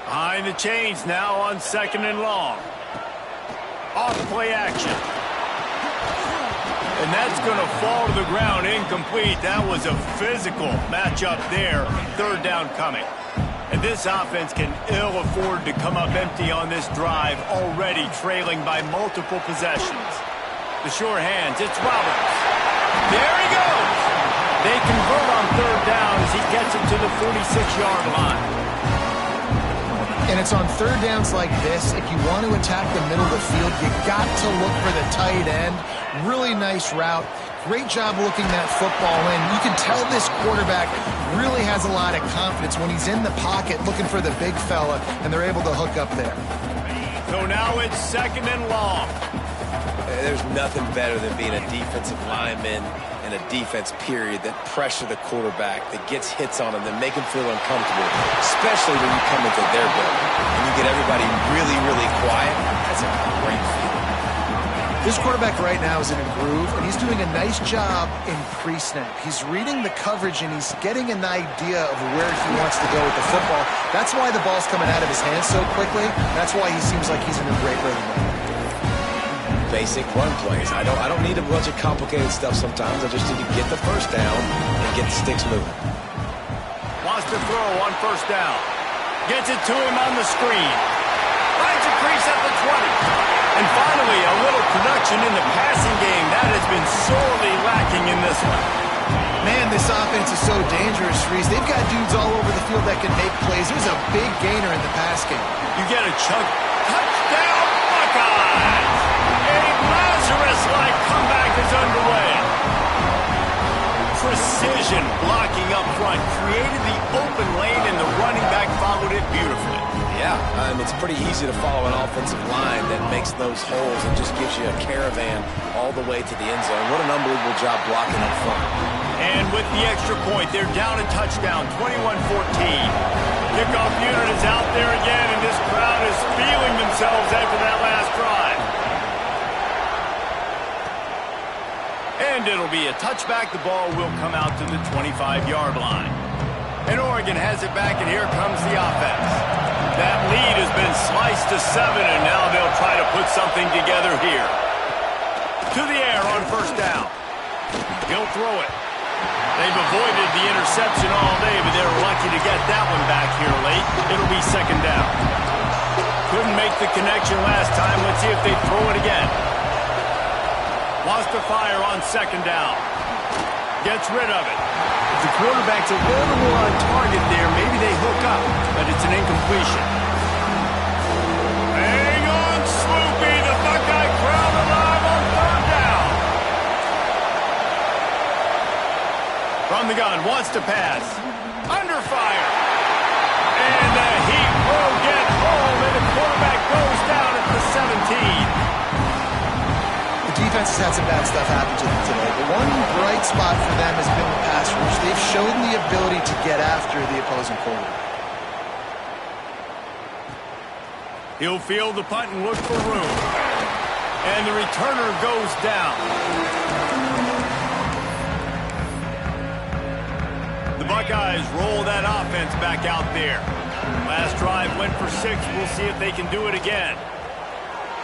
Behind the chains now on 2nd and long. Off play action. And that's going to fall to the ground incomplete. That was a physical matchup there. 3rd down coming. And this offense can ill afford to come up empty on this drive, already trailing by multiple possessions. The sure hands, it's Roberts. There he goes! They convert on 3rd down as he gets it to the 46-yard line. And it's on 3rd downs like this, if you want to attack the middle of the field, you got to look for the tight end. Really nice route. Great job looking that football in. You can tell this quarterback really has a lot of confidence when he's in the pocket looking for the big fella, and they're able to hook up there. So now it's 2nd and long. There's nothing better than being a defensive lineman and a defense period that pressure the quarterback, that gets hits on him, that make him feel uncomfortable, especially when you come into their building and you get everybody really, really quiet. That's a great feeling. This quarterback right now is in a groove, and he's doing a nice job in pre-snap. He's reading the coverage, and he's getting an idea of where he wants to go with the football. That's why the ball's coming out of his hands so quickly. That's why he seems like he's in a great rhythm. Basic run plays. I don't need a bunch of complicated stuff sometimes. I just need to get the first down and get the sticks moving. Wants to throw on 1st down. Gets it to him on the screen. Finds a crease at the 20. And finally, a little production in the passing game. That has been sorely lacking in this one. Man, this offense is so dangerous, Reese. They've got dudes all over the field that can make plays. There's a big gainer in the pass game. You get a chunk. Touchdown, Buckeyes! A Lazarus-like comeback is underway. Precision blocking up front created the open lane, and the running back followed it beautifully. Yeah, it's pretty easy to follow an offensive line that makes those holes and just gives you a caravan all the way to the end zone. What an unbelievable job blocking up front. And with the extra point, they're down a touchdown, 21-14. Kickoff unit is out there again, and this crowd is feeling themselves after that last drive. And it'll be a touchback. The ball will come out to the 25-yard line. And Oregon has it back, and here comes the offense. That lead has been sliced to 7, and now they'll try to put something together here. To the air on 1st down. He'll throw it. They've avoided the interception all day, but they're lucky to get that one back here late. It'll be 2nd down. Couldn't make the connection last time. Let's see if they throw it again. Wants to fire on 2nd down. Gets rid of it. If the quarterback's a little more on target there, maybe they hook up, but it's an incompletion. Hang on, Sloopy. The Buckeye crowd alive on 3rd down. From the gun, wants to pass. Under fire. And the Heat will get home, and the quarterback goes down at the 17. The defense has had some bad stuff happen to them today, but one bright spot for them has been the pass rush. They've shown the ability to get after the opposing quarterback. He'll field the punt and look for room. And the returner goes down. The Buckeyes roll that offense back out there. Last drive went for 6. We'll see if they can do it again.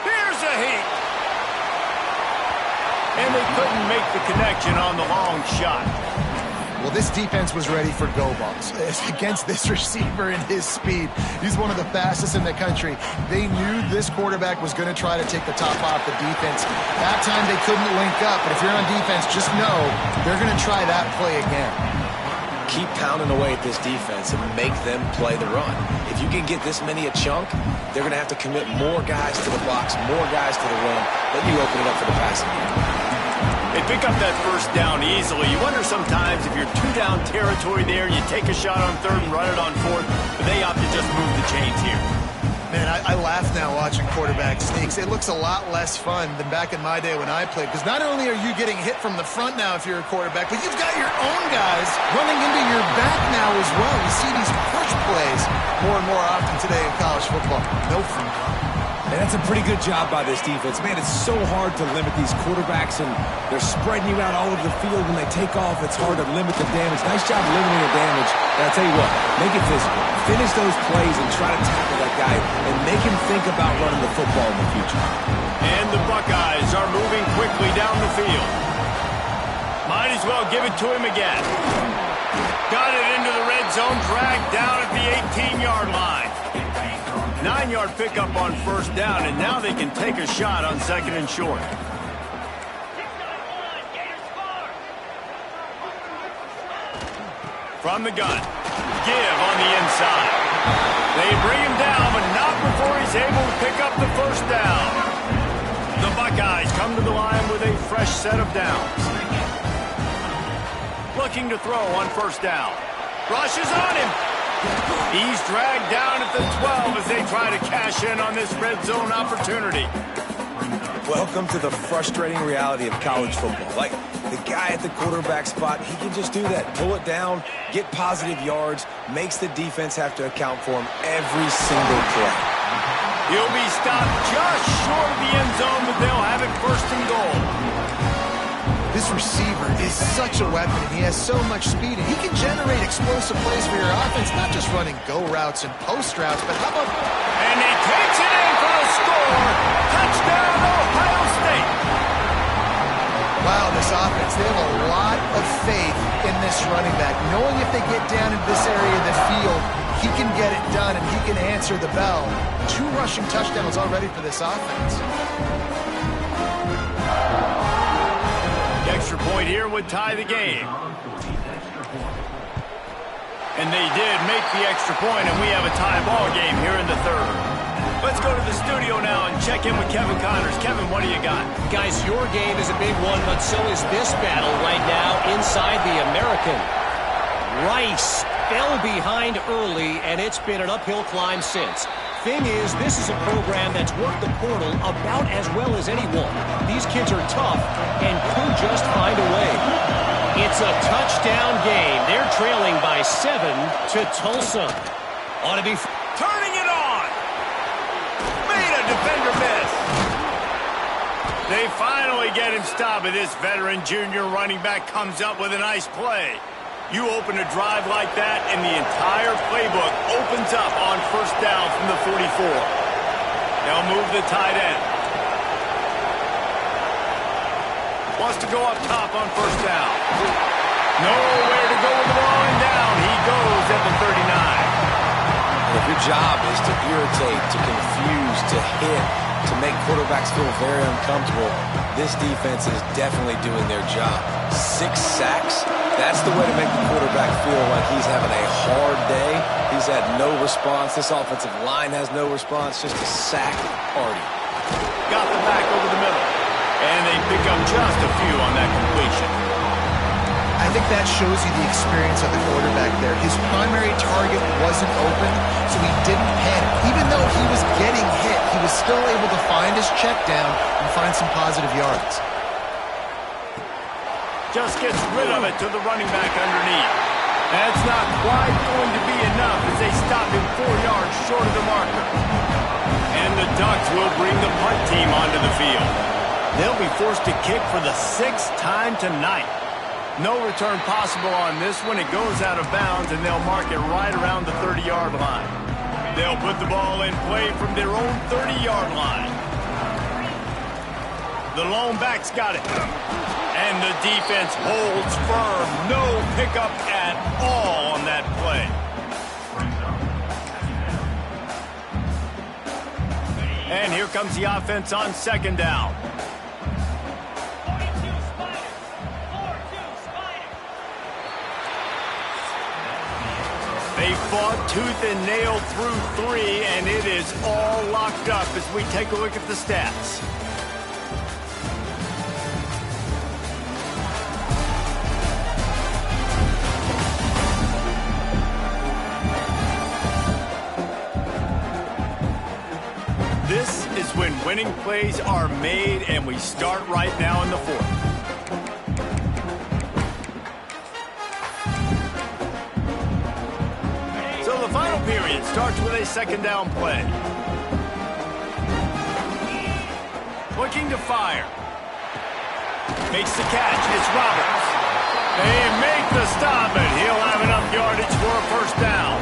Here's a Heat. And they couldn't make the connection on the long shot. Well, this defense was ready for go balls. Against this receiver and his speed, he's one of the fastest in the country. They knew this quarterback was going to try to take the top off the defense. That time they couldn't link up, but if you're on defense, just know they're going to try that play again. keep pounding away at this defense and make them play the run. If you can get this many a chunk, they're going to have to commit more guys to the box, more guys to the run. Then you open it up for the passing game. They pick up that first down easily. You wonder sometimes if you're two-down territory there, you take a shot on third and run it on fourth, but they opt to just move the chains here. Man, I laugh now watching quarterback sneaks. It looks a lot less fun than back in my day when I played, because not only are you getting hit from the front now if you're a quarterback, but you've got your own guys running into your back now as well. You see these push plays more and more often today in college football. No fun. And that's a pretty good job by this defense. Man, it's so hard to limit these quarterbacks, and they're spreading you out all over the field. When they take off, it's hard to limit the damage. Nice job limiting the damage. And I'll tell you what, make it physical. Finish those plays and try to tackle that guy and make him think about running the football in the future. And the Buckeyes are moving quickly down the field. Might as well give it to him again. Got it into the red zone, dragged down at the 18-yard line. 9-yard pickup on first down, and now they can take a shot on second and short. From the gun, give on the inside. They bring him down, but not before he's able to pick up the first down. The Buckeyes come to the line with a fresh set of downs. Looking to throw on first down. Rushes on him. He's dragged down at the 12 as they try to cash in on this red zone opportunity. Welcome to the frustrating reality of college football. Like, the guy at the quarterback spot, he can just do that. Pull it down, get positive yards, makes the defense have to account for him every single play. He'll be stopped just short of the end zone, but they'll have it first and goal. This receiver is such a weapon, and he has so much speed, and he can generate explosive plays for your offense, not just running go routes and post routes, but how about... And he takes it in for the score. Touchdown, Ohio State. Wow, this offense, they have a lot of faith in this running back, knowing if they get down into this area of the field, he can get it done, and he can answer the bell. 2 rushing touchdowns already for this offense. Extra point here would tie the game. And they did make the extra point, and we have a tie ball game here in the third. Let's go to the studio now and check in with Kevin Connors. Kevin, what do you got? Guys, your game is a big one, but so is this battle right now inside the American. Rice fell behind early, and it's been an uphill climb since. Thing is, this is a program that's worked the portal about as well as anyone. These kids are tough and could just find a way. It's a touchdown game. They're trailing by 7 to Tulsa. Ought to be turning it on. Made a defender miss. They finally get him stopped, and this veteran junior running back comes up with a nice play. You open a drive like that, and the entire playbook opens up on first down from the 44. They'll move the tight end. Wants to go up top on first down. Nowhere to go with the ball, and down he goes at the 39. If your job is to irritate, to confuse, to hit, to make quarterbacks feel very uncomfortable, this defense is definitely doing their job. 6 sacks, that's the way to make the quarterback feel like he's having a hard day. He's had no response. This offensive line has no response, just a sack party. Got the back over the middle, and they pick up just a few on that completion. I think that shows you the experience of the quarterback there. His primary target wasn't open, so he didn't panic. Even though he was getting hit, he was still able to find his check down and find some positive yards. Just gets rid of it to the running back underneath. That's not quite going to be enough as they stop him 4 yards short of the marker. And the Ducks will bring the punt team onto the field. They'll be forced to kick for the 6th time tonight. No return possible on this one. It goes out of bounds, and they'll mark it right around the 30-yard line. They'll put the ball in play from their own 30-yard line. The lone back's got it. And the defense holds firm. No pickup at all on that play. And here comes the offense on second down. They fought tooth and nail through 3, and it is all locked up as we take a look at the stats. This is when winning plays are made, and we start right now in the 4th. So the final period starts with a 2nd down play. Looking to fire. Makes the catch. It's Roberts. They make the stop, and he'll have enough yardage for a 1st down.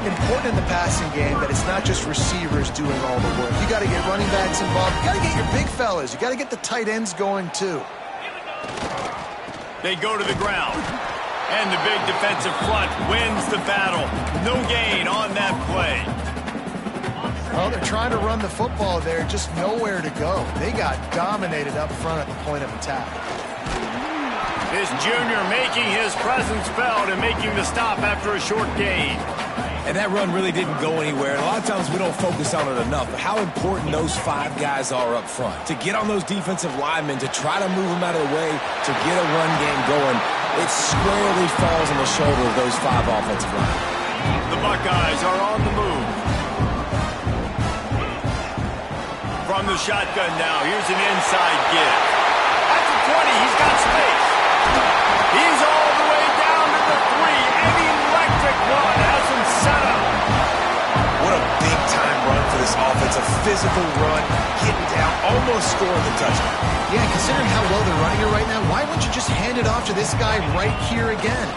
Important in the passing game that it's not just receivers doing all the work. You got to get running backs involved. You got to get your big fellas. You got to get the tight ends going too. They go to the ground, and the big defensive front wins the battle. No gain on that play. Well, they're trying to run the football there, just nowhere to go. They got dominated up front at the point of attack. This junior making his presence felt and making the stop after a short gain. And that run really didn't go anywhere. And a lot of times we don't focus on it enough, but how important those 5 guys are up front. To get on those defensive linemen, to try to move them out of the way, to get a run game going, it squarely falls on the shoulder of those 5 offensive linemen. The Buckeyes are on the move. From the shotgun now, here's an inside give. At the 20, he's got space. He's all the way down to the 3. An electric run has him set up. What a big-time run for this offense. A physical run, getting down, almost scoring the touchdown. Yeah, considering how well they're running it right now, why wouldn't you just hand it off to this guy right here again?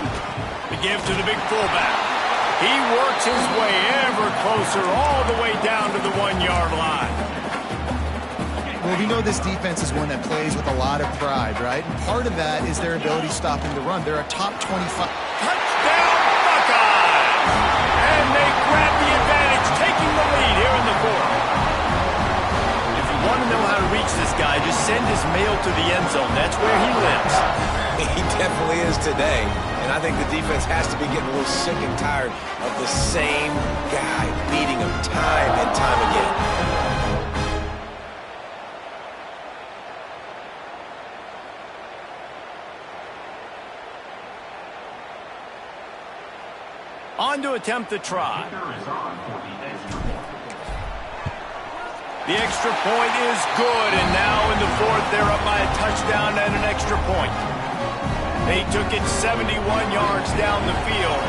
The give to the big fullback. He works his way ever closer all the way down to the 1-yard line. Well, we know this defense is one that plays with a lot of pride, right? And part of that is their ability stopping the run. They're a top 25. Touchdown, Buckeyes! And they grab the advantage, taking the lead here in the 4th. If you want to know how to reach this guy, just send his mail to the end zone. That's where he lives. He definitely is today. And I think the defense has to be getting a little sick and tired of the same guy beating him time and time again. On to attempt the try. The extra point is good, and now in the 4th, they're up by a touchdown and an extra point. They took it 71 yards down the field,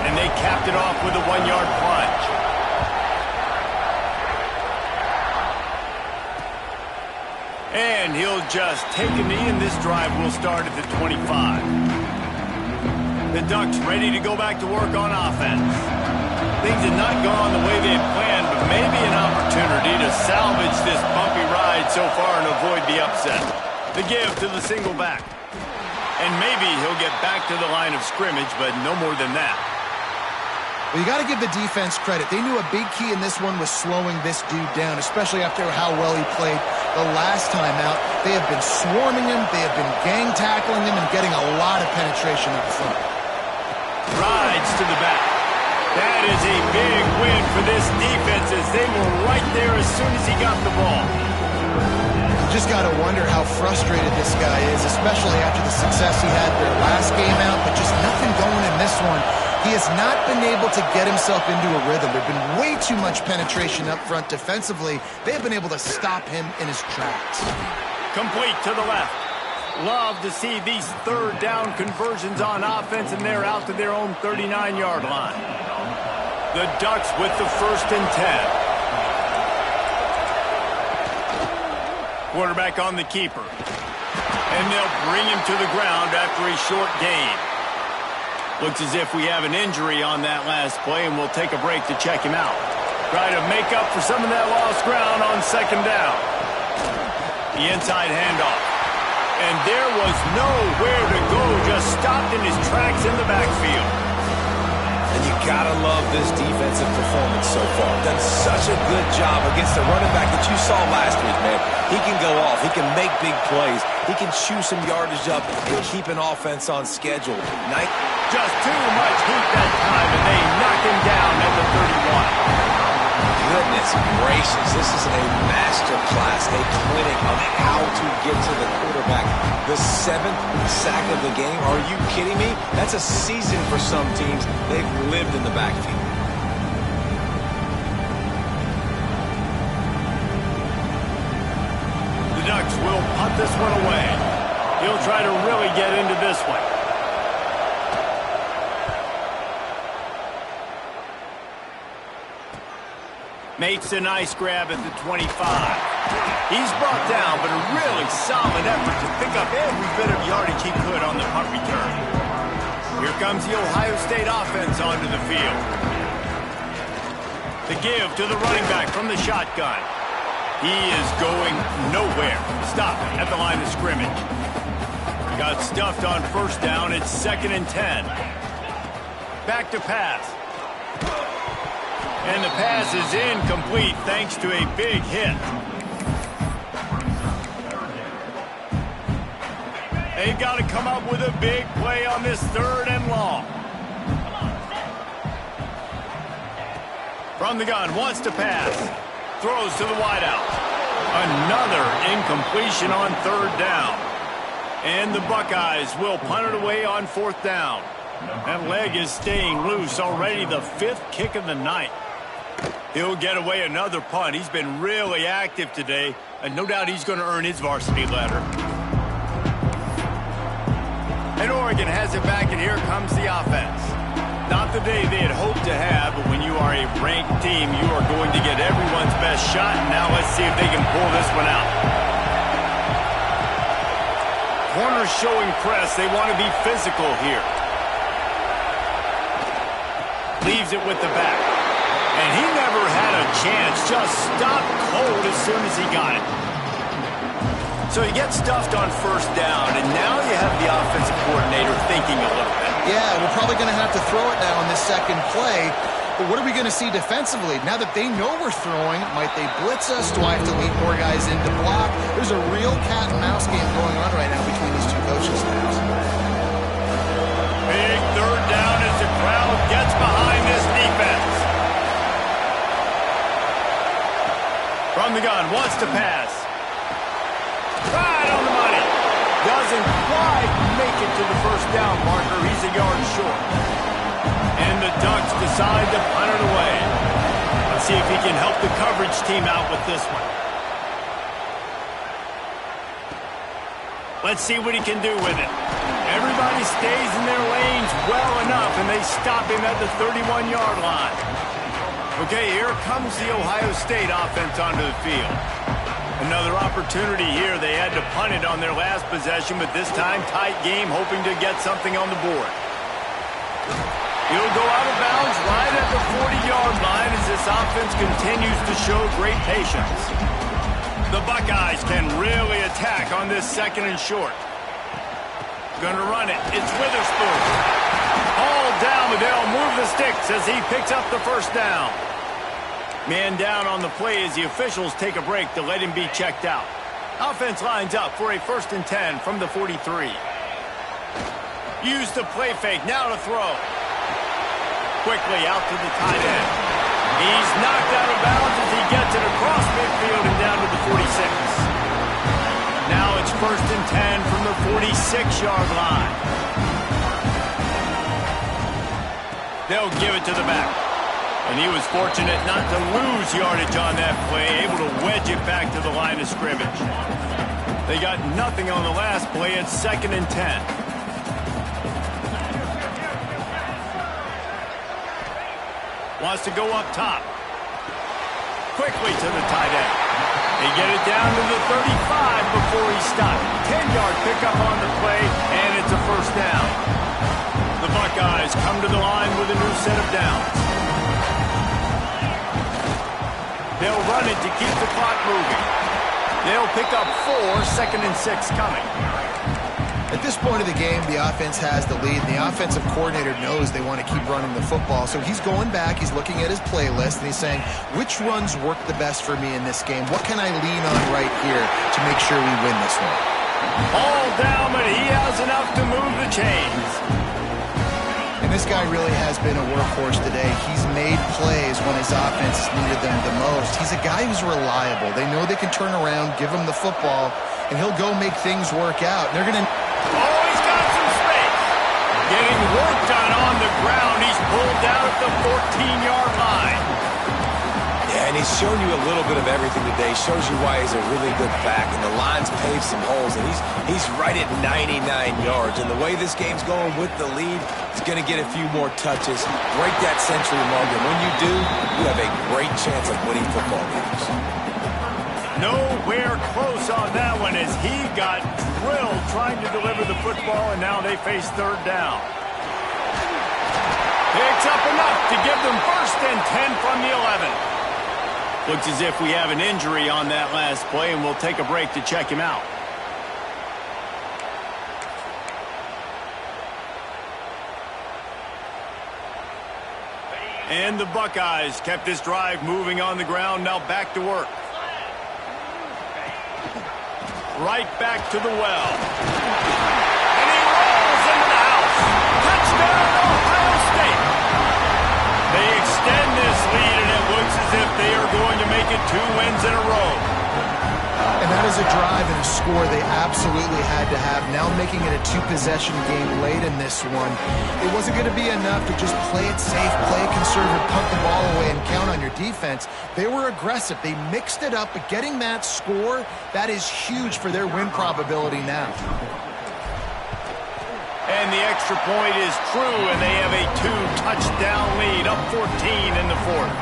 and they capped it off with a 1-yard plunge. And he'll just take a knee, and this drive will start at the 25. The Ducks ready to go back to work on offense. Things had not gone the way they had planned, but maybe an opportunity to salvage this bumpy ride so far and avoid the upset. The give to the single back. And maybe he'll get back to the line of scrimmage, but no more than that. Well, you got to give the defense credit. They knew a big key in this one was slowing this dude down, especially after how well he played the last time out. They have been swarming him, they have been gang tackling him, and getting a lot of penetration up front. Rides to the back. That is a big win for this defense as they were right there as soon as he got the ball. You just got to wonder how frustrated this guy is, especially after the success he had their last game out, but just nothing going in this one. He has not been able to get himself into a rhythm. There's been way too much penetration up front defensively. They have been able to stop him in his tracks. Complete to the left. Love to see these 3rd down conversions on offense, and they're out to their own 39-yard line. The Ducks with the 1st and 10. Quarterback on the keeper. And they'll bring him to the ground after a short gain. Looks as if we have an injury on that last play, and we'll take a break to check him out. Try to make up for some of that lost ground on 2nd down. The inside handoff. And there was nowhere to go, just stopped in his tracks in the backfield. And you gotta love this defensive performance so far. Done such a good job against the running back that you saw last week, man. He can go off. He can make big plays. He can chew some yardage up and keep an offense on schedule. Just too much heat that time, and they knock him down at the 31. Goodness gracious, this is a master class, a clinic on how to get to the quarterback. The 7th sack of the game, are you kidding me? That's a season for some teams. They've lived in the backfield. The Ducks will punt this one away. He'll try to really get into this one. Makes a nice grab at the 25. He's brought down, but a really solid effort to pick up every bit of yardage he could on the punt return. Here comes the Ohio State offense onto the field. The give to the running back from the shotgun. He is going nowhere. Stop at the line of scrimmage. Got stuffed on first down. It's 2nd and 10. Back to pass. And the pass is incomplete thanks to a big hit. They've got to come up with a big play on this 3rd and long. From the gun, wants to pass. Throws to the wideout. Another incompletion on 3rd down. And the Buckeyes will punt it away on 4th down. That leg is staying loose already, the 5th kick of the night. He'll get away another punt. He's been really active today, and no doubt he's going to earn his varsity letter. And Oregon has it back, and here comes the offense. Not the day they had hoped to have, but when you are a ranked team, you are going to get everyone's best shot. And now let's see if they can pull this one out. Corners showing press. They want to be physical here. Leaves it with the back. And he never had a chance. Just stopped cold as soon as he got it. So he gets stuffed on first down, and now you have the offensive coordinator thinking a little bit. Yeah, we're probably going to have to throw it now on this second play. But what are we going to see defensively? Now that they know we're throwing, might they blitz us? Do I have to lead more guys in to block? There's a real cat and mouse game going on right now between these two coaching staffs. Big 3rd down as the crowd gets behind this defense. From the gun, wants to pass. Right on the money. Doesn't quite make it to the first down marker. He's a yard short. And the Ducks decide to punt it away. Let's see if he can help the coverage team out with this one. Let's see what he can do with it. Everybody stays in their lanes well enough, and they stop him at the 31-yard line. Okay, here comes the Ohio State offense onto the field. Another opportunity here. They had to punt it on their last possession, but this time tight game, hoping to get something on the board. He'll go out of bounds right at the 40-yard line as this offense continues to show great patience. The Buckeyes can really attack on this 2nd and short. Going to run it. It's Witherspoon. All down, but they'll move the sticks as he picks up the first down. Man down on the play as the officials take a break to let him be checked out. Offense lines up for a 1st and 10 from the 43. Use the play fake. Now to throw. Quickly out to the tight end. He's knocked out of bounds as he gets it across midfield and down to the 46. Now it's 1st and 10 from the 46-yard line. They'll give it to the back. And he was fortunate not to lose yardage on that play, able to wedge it back to the line of scrimmage. They got nothing on the last play. It's 2nd and 10. Wants to go up top. Quickly to the tight end. They get it down to the 35 before he stopped. 10-yard pickup on the play, and it's a first down. The Buckeyes come to the line with a new set of downs. They'll run it to keep the clock moving. They'll pick up 4, 2nd and 6 coming. At this point of the game, the offense has the lead, and the offensive coordinator knows they want to keep running the football. So he's going back, he's looking at his playlist, and he's saying, which runs work the best for me in this game? What can I lean on right here to make sure we win this one? All down, but he has enough to move the chains. And this guy really has been a workhorse today. He's made plays when his offense needed them the most. He's a guy who's reliable. They know they can turn around, give him the football, and he'll go make things work out. And they're going to... Oh, he's got some space. Getting work done on the ground. He's pulled down at the 14-yard line. Yeah, and he's shown you a little bit of everything today. Shows you why he's a really good back. And the line's paved some holes, and he's right at 99 yards. And the way this game's going with the lead, he's going to get a few more touches, break that century mark. And when you do, you have a great chance of winning football games. Nowhere close on that one as he got drilled trying to deliver the football, and now they face third down. Picks up enough to give them 1st and 10 from the 11. Looks as if we have an injury on that last play, and we'll take a break to check him out. And the Buckeyes kept this drive moving on the ground, now back to work. Right back to the well. And he rolls into the house. Touchdown, Ohio State. They extend this lead, and it looks as if they are going to make it 2 wins in a row. And that is a drive and a score they absolutely had to have. Now making it a 2-possession game late in this one. It wasn't going to be enough to just play it safe, play it conservative, punt the ball away, and count on your defense. They were aggressive. They mixed it up, but getting that score, that is huge for their win probability now. And the extra point is true, and they have a 2-touchdown lead, up 14 in the 4th.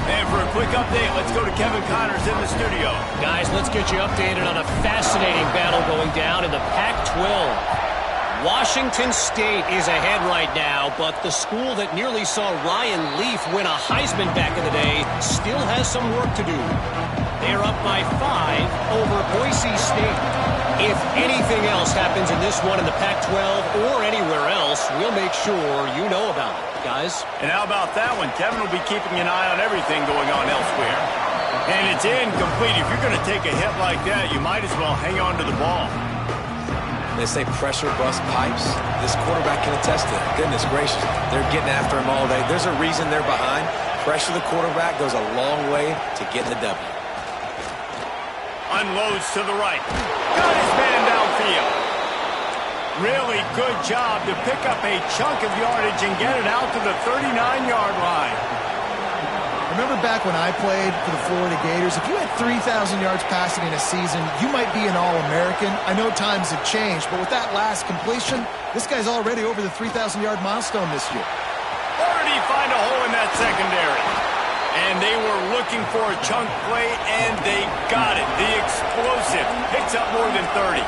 And for a quick update, let's go to Kevin Connors in the studio. Guys, let's get you updated on a fascinating battle going down in the Pac-12. Washington State is ahead right now, but the school that nearly saw Ryan Leaf win a Heisman back in the day still has some work to do. They're up by 5 over Boise State. If anything else happens in this one in the Pac-12 or anywhere else, we'll make sure you know about it, guys. And how about that one? Kevin will be keeping an eye on everything going on elsewhere. And it's incomplete. If you're going to take a hit like that, you might as well hang on to the ball. They say pressure bust pipes. This quarterback can attest to it. Goodness gracious. They're getting after him all day. There's a reason they're behind. Pressure the quarterback goes a long way to getting the W. Unloads to the right. Got his man downfield. Really good job to pick up a chunk of yardage and get it out to the 39-yard line. Remember back when I played for the Florida Gators, if you had 3,000 yards passing in a season, you might be an All-American. I know times have changed, but with that last completion, this guy's already over the 3,000-yard milestone this year. Or did he find a hole in that secondary? And they were looking for a chunk play, and they got it. The explosive picks up more than 30.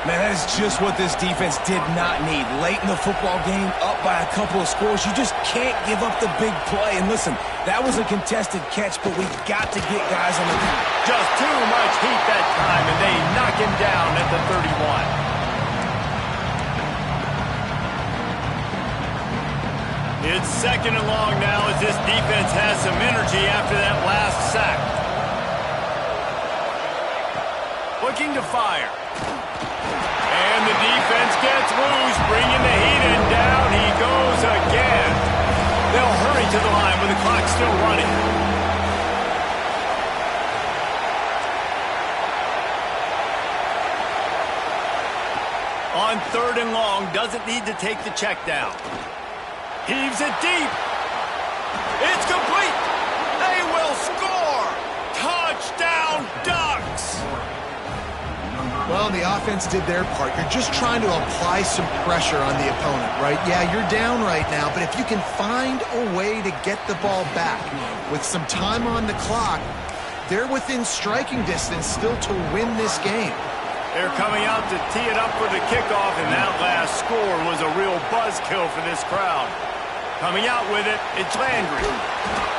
Man, that is just what this defense did not need. Late in the football game, up by a couple of scores. You just can't give up the big play. And listen, that was a contested catch, but we got to get guys on the ground. Just too much heat that time, and they knock him down at the 31. It's 2nd and long now as this defense has some energy after that last sack. Looking to fire. And the defense gets loose, bringing the heat, and down he goes again. They'll hurry to the line with the clock still running. On 3rd and long, doesn't need to take the check down. Heaves it deep. It's complete. They will score. Touchdown, Ducks. Well, the offense did their part. You're just trying to apply some pressure on the opponent, right? Yeah, you're down right now, but if you can find a way to get the ball back with some time on the clock, they're within striking distance still to win this game. They're coming out to tee it up for the kickoff, and that last score was a real buzzkill for this crowd. Coming out with it, it's Landry.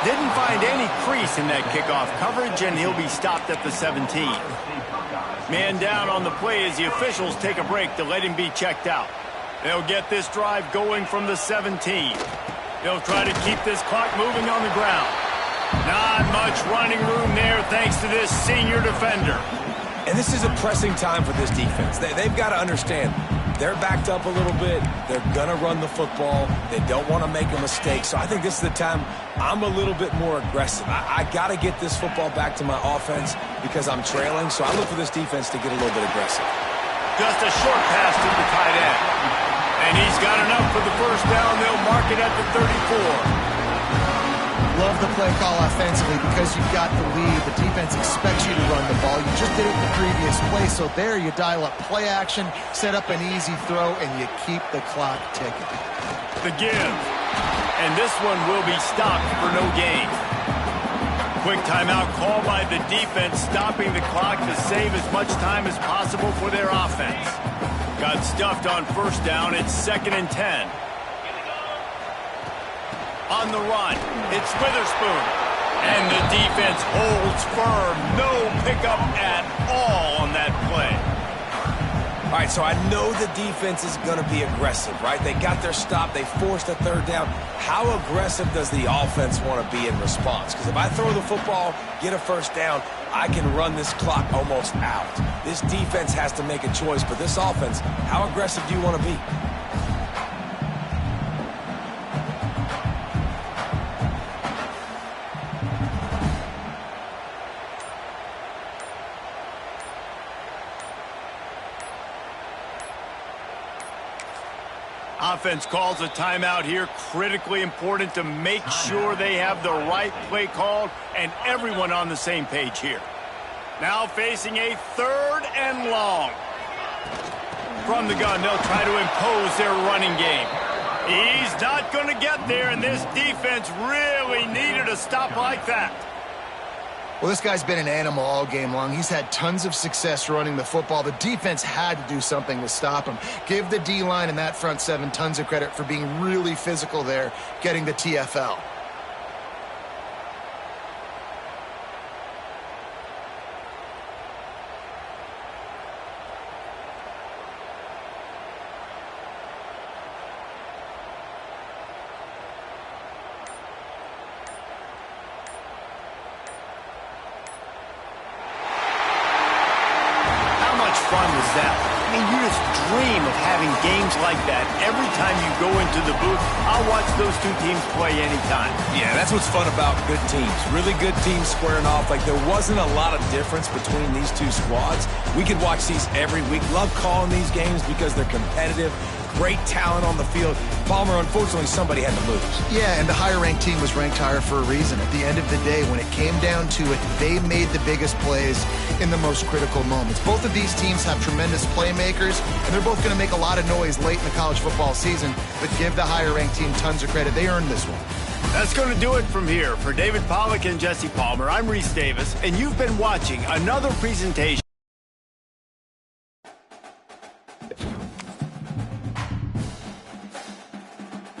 Didn't find any crease in that kickoff coverage, and he'll be stopped at the 17. Man down on the play as the officials take a break to let him be checked out. They'll get this drive going from the 17. They'll try to keep this clock moving on the ground. Not much running room there thanks to this senior defender. And this is a pressing time for this defense. They've got to understand, they're backed up a little bit. They're going to run the football. They don't want to make a mistake. So I think this is the time I'm a little bit more aggressive. I got to get this football back to my offense because I'm trailing. So I look for this defense to get a little bit aggressive. Just a short pass to the tight end. And he's got enough for the first down. They'll mark it at the 34. Love the play call offensively because you've got the lead. The defense expects you to run the ball. You just did it the previous play, so there you dial up play action, set up an easy throw, and you keep the clock ticking. The give. And this one will be stopped for no gain. Quick timeout call by the defense, stopping the clock to save as much time as possible for their offense. Got stuffed on first down. It's 2nd and 10. On the run, it's Witherspoon. And the defense holds firm. No pickup at all on that play. All right, so I know the defense is going to be aggressive, right? They got their stop. They forced a third down. How aggressive does the offense want to be in response? Because if I throw the football, get a first down, I can run this clock almost out. This defense has to make a choice, but this offense, how aggressive do you want to be? Offense calls a timeout here. Critically important to make sure they have the right play called and everyone on the same page here. Now facing a 3rd and long. From the gun, they'll try to impose their running game. He's not going to get there, and this defense really needed a stop like that. Well, this guy's been an animal all game long. He's had tons of success running the football. The defense had to do something to stop him. Give the D-line and that front 7 tons of credit for being really physical there, getting the TFL. Fun was that? I mean, you just dream of having games like that every time you go into the booth. I'll watch those two teams play anytime. Yeah, that's what's fun about good teams. Really good teams squaring off. Like, there wasn't a lot of difference between these two squads. We could watch these every week. Love calling these games because they're competitive. Great talent on the field. Palmer, unfortunately, somebody had to lose. Yeah, and the higher-ranked team was ranked higher for a reason. At the end of the day, when it came down to it, they made the biggest plays in the most critical moments. Both of these teams have tremendous playmakers, and they're both going to make a lot of noise late in the college football season, but give the higher-ranked team tons of credit. They earned this one. That's going to do it from here. For David Pollack and Jesse Palmer, I'm Reese Davis, and you've been watching another presentation